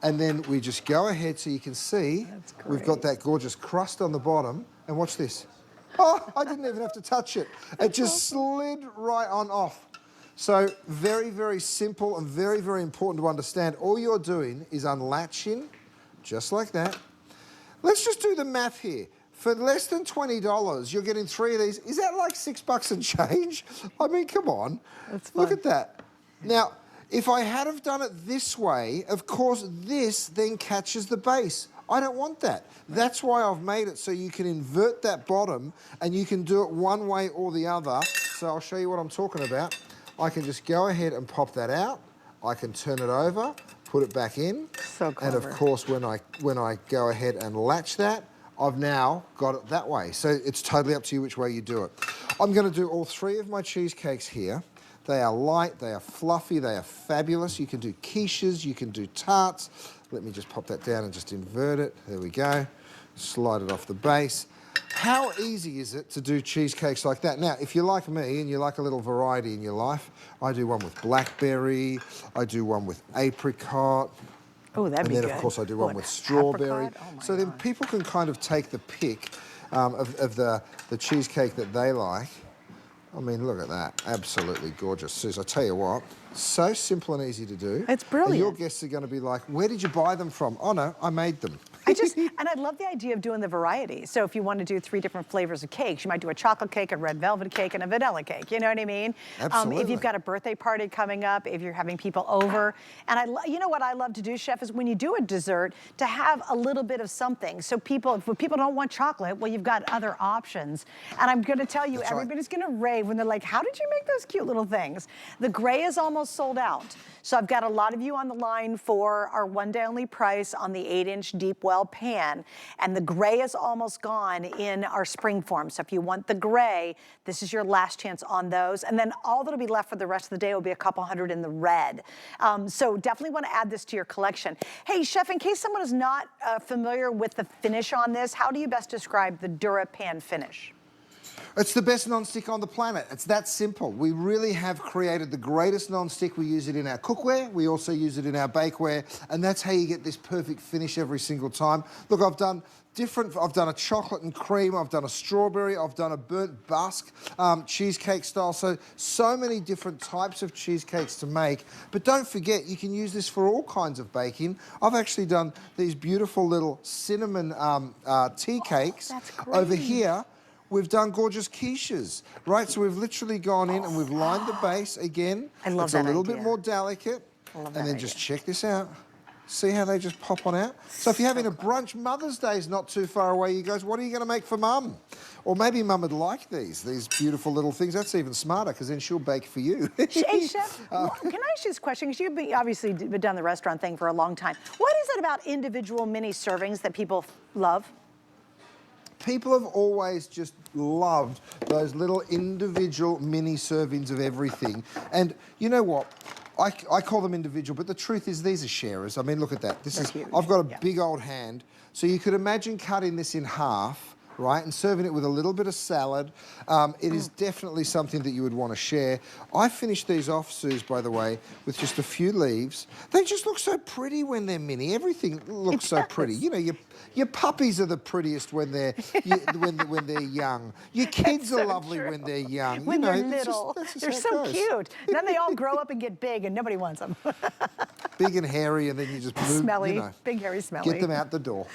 and then we just go ahead so you can see we've got that gorgeous crust on the bottom. And watch this. Oh, I didn't even have to touch it. It just slid right on off. So very, very simple and very, very important to understand. All you're doing is unlatching, just like that. Let's just do the math here. For less than $20, you're getting 3 of these. Is that like $6 and change? I mean, come on. Look at that. Now, if I had have done it this way, of course, this then catches the base. I don't want that. That's why I've made it so you can invert that bottom, and you can do it one way or the other. So I'll show you what I'm talking about. I can just go ahead and pop that out. I can turn it over, put it back in. So clever. And of course, when I go ahead and latch that, I've now got it that way. So it's totally up to you which way you do it. I'm going to do all 3 of my cheesecakes here. They are light, they are fluffy, they are fabulous. You can do quiches, you can do tarts. Let me just pop that down and just invert it. There we go. Slide it off the base. How easy is it to do cheesecakes like that? Now, if you're like me and you like a little variety in your life, I do one with blackberry, I do one with apricot. Oh, that'd be good. And then, of course, I do one with strawberry. Oh, so then people can kind of take the pick of the cheesecake that they like. I mean, look at that. Absolutely gorgeous. Suze, I tell you what, so simple and easy to do. It's brilliant. And your guests are going to be like, where did you buy them from? Oh, no, I made them. And I love the idea of doing the variety. So if you want to do 3 different flavors of cakes, you might do a chocolate cake, a red velvet cake, and a vanilla cake. You know what I mean? Absolutely. If you've got a birthday party coming up, if you're having people over. And you know what I love to do, Chef, is when you do a dessert, to have a little bit of something. So if people don't want chocolate, well, you've got other options. And I'm going to tell you, everybody's going to rave when they're like, how did you make those cute little things? The gray is almost sold out. So I've got a lot of you on the line for our 1-day only price on the 8-inch deep well pan. And the gray is almost gone in our spring form. So if you want the gray, this is your last chance on those. And then all that'll be left for the rest of the day will be a couple hundred in the red. So definitely want to add this to your collection. Hey, Chef, in case someone is not familiar with the finish on this, how do you best describe the Durapan finish? It's the best non-stick on the planet. It's that simple. We really have created the greatest non-stick. We use it in our cookware. We also use it in our bakeware. And that's how you get this perfect finish every single time. Look, I've done a chocolate and cream. I've done a strawberry. I've done a burnt busk cheesecake style. So many different types of cheesecakes to make. But don't forget, you can use this for all kinds of baking. I've actually done these beautiful little cinnamon tea cakes over here. We've done gorgeous quiches, right? So we've literally gone in and we've lined the base again. I love it's that a little idea. bit more delicate. I love and that then idea. just check this out. See how they just pop on out? So if you're having a brunch, Mother's Day is not too far away. You guys, what are you going to make for Mum? Or maybe Mum would like these beautiful little things. That's even smarter, because then she'll bake for you. Hey, Chef, can I ask you this question? Because you've obviously done the restaurant thing for a long time. What is it about individual mini servings that people love? People have always just loved those little individual mini servings of everything. And you know what? I call them individual, but the truth is these are sharers. I mean, look at that. This is huge. I've got a big old hand. So you could imagine cutting this in half, right, and serving it with a little bit of salad. It is definitely something that you would want to share. I finished these off, Suze, by the way, with just a few leaves. They just look so pretty when they're mini. Everything looks so pretty. You know, your puppies are the prettiest when they're when they're young. Your kids are lovely when they're young. When you know, they're little, they're so cute. Then they all grow up and get big, and nobody wants them. Big and hairy, and then you just move, smelly, you know, big, hairy, smelly. Get them out the door.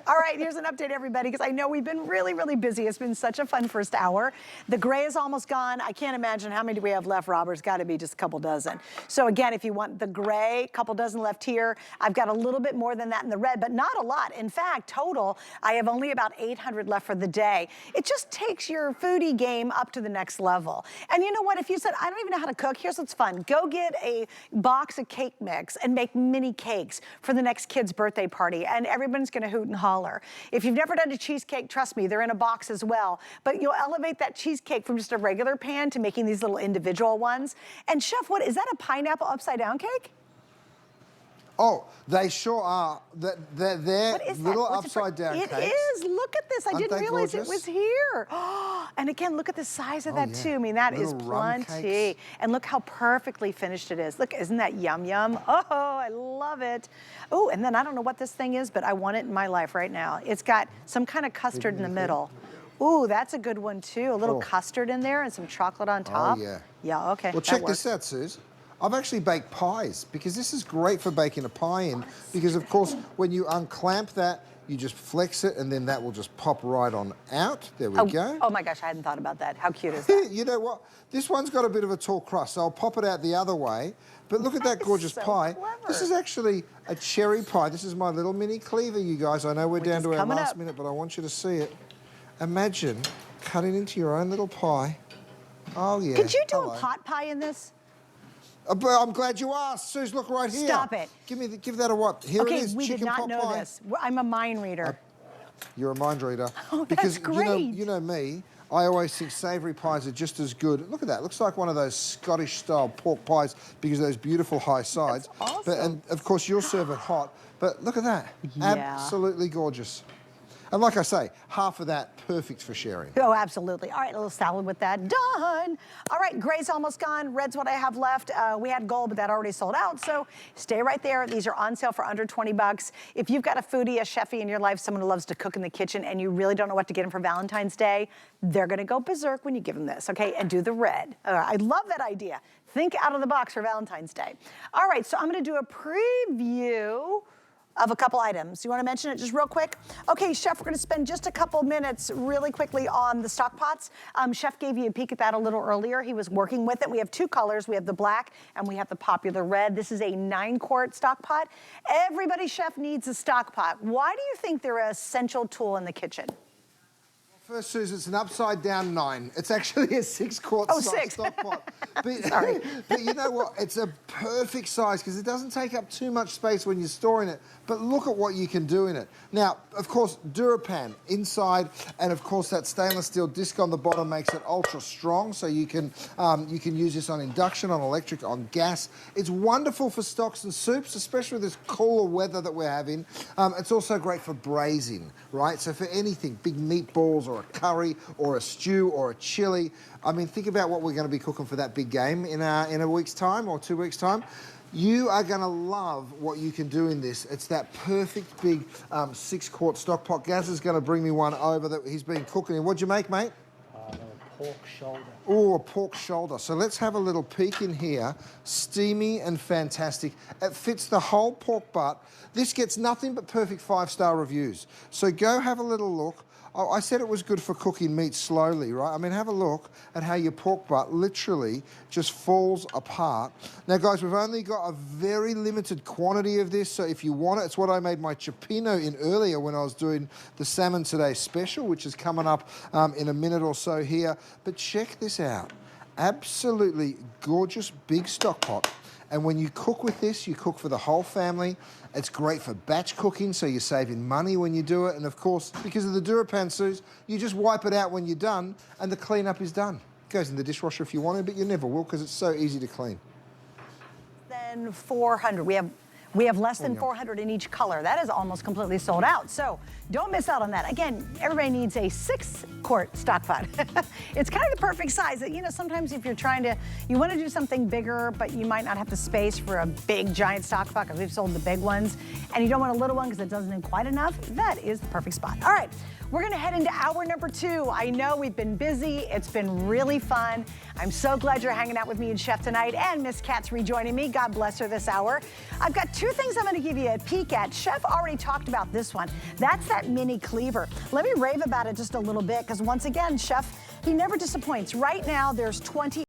All right, here's an update, everybody, because I know we've been really, really busy. It's been such a fun first hour. The gray is almost gone. I can't imagine how many do we have left, Robert. It's got to be just a couple dozen. So again, if you want the gray, couple dozen left here. I've got a little bit more than that in the red, but not a lot. In fact, total, I have only about 800 left for the day. It just takes your foodie game up to the next level. And you know what? If you said, I don't even know how to cook, here's what's fun. Go get a box of cake mix and make mini cakes for the next kid's birthday party, and everyone's going to hoot and holler. If you've never done a cheesecake, trust me, they're in a box as well. But you'll elevate that cheesecake from just a regular pan to making these little individual ones. And Chef, what is that, a pineapple upside down cake? Oh, they sure are. They're little upside down cakes. It is. Look at this. I didn't realize it was here. Oh, and again, look at the size of that too. I mean, that is plenty. And look how perfectly finished it is. Look, isn't that yum yum? Oh, I love it. Oh, and then I don't know what this thing is, but I want it in my life right now. It's got some kind of custard in the middle. Ooh, that's a good one too. A little custard in there and some chocolate on top. Oh, yeah. Yeah, okay. Well, check this out, Suze. I've actually baked pies, because this is great for baking a pie in, because of course when you unclamp that, you just flex it and then that will just pop right on out. There we go. Oh my gosh, I hadn't thought about that. How cute is that? You know what? This one's got a bit of a tall crust, so I'll pop it out the other way. But look at that gorgeous pie. Clever. This is actually a cherry pie. This is my little mini cleaver, you guys. I know we're down to our last minute, but I want you to see it. Imagine cutting into your own little pie. Oh yeah. Could you do a pot pie in this? I'm glad you asked. Suze, look right here. Stop it. Give that a what? Here it is, we chicken did not pot know pie. this. I'm a mind reader. You're a mind reader. Oh, because that's great. You know me, I always think savoury pies are just as good. Look at that. Looks like one of those Scottish-style pork pies because of those beautiful high sides. That's awesome. And, of course, you'll serve it hot. But look at that. Yeah. Absolutely gorgeous. And like I say, half of that, perfect for sharing. Oh, absolutely. All right, a little salad with that. Done. All right, gray's almost gone. Red's what I have left. We had gold, but that already sold out. So stay right there. These are on sale for under 20 bucks. If you've got a foodie, a chefie in your life, someone who loves to cook in the kitchen, and you really don't know what to get them for Valentine's Day, they're going to go berserk when you give them this, okay? And do the red. I love that idea. Think out of the box for Valentine's Day. All right, so I'm going to do a preview of a couple items. You want to mention it just real quick? Okay, Chef, we're going to spend just a couple minutes really quickly on the stock pots. Chef gave you a peek at that a little earlier. He was working with it. We have two colors. We have the black and we have the popular red. This is a 9-quart stock pot. Everybody, Chef, needs a stock pot. Why do you think they're an essential tool in the kitchen? First, Suze, it's an upside-down 9. It's actually a 6-quart stock pot. Sorry. But you know what? It's a perfect size because it doesn't take up too much space when you're storing it. But look at what you can do in it. Now, of course, Durapan inside, and of course that stainless steel disc on the bottom makes it ultra strong. So you can use this on induction, on electric, on gas. It's wonderful for stocks and soups, especially with this cooler weather that we're having. It's also great for braising, right? So for anything, big meatballs or a curry or a stew or a chili. I mean, think about what we're going to be cooking for that big game in a week's time or 2 weeks' time. You are going to love what you can do in this. It's that perfect big 6-quart stock pot. Gaz is going to bring me one over that he's been cooking in. What'd you make, mate? Pork shoulder. Oh, a pork shoulder. So let's have a little peek in here. Steamy and fantastic. It fits the whole pork butt. This gets nothing but perfect 5-star reviews. So go have a little look. I said it was good for cooking meat slowly, right? I mean, have a look at how your pork butt literally just falls apart. Now, guys, we've only got a very limited quantity of this, so if you want it, it's what I made my cioppino in earlier when I was doing the Salmon Today special, which is coming up in a minute or so here. But check this out. Absolutely gorgeous big stock pot. And when you cook with this, you cook for the whole family. It's great for batch cooking, so you're saving money when you do it. And of course, because of the Durapan Suze, you just wipe it out when you're done, and the cleanup is done. It goes in the dishwasher if you want to, but you never will because it's so easy to clean. Then 400. We have less than 400 in each color. That is almost completely sold out. So don't miss out on that. Again, everybody needs a 6-quart stock pot. It's kind of the perfect size. You know, sometimes if you're you want to do something bigger, but you might not have the space for a big giant stock pot because we've sold the big ones, and you don't want a little one because it doesn't quite enough, that is the perfect spot. All right, we're gonna head into hour number 2. I know we've been busy. It's been really fun. I'm so glad you're hanging out with me and Chef tonight, and Miss Kat's rejoining me. God bless her this hour. I've got 2 things I'm gonna give you a peek at. Chef already talked about this one. That's that mini cleaver. Let me rave about it just a little bit, because once again, Chef, he never disappoints. Right now, there's 20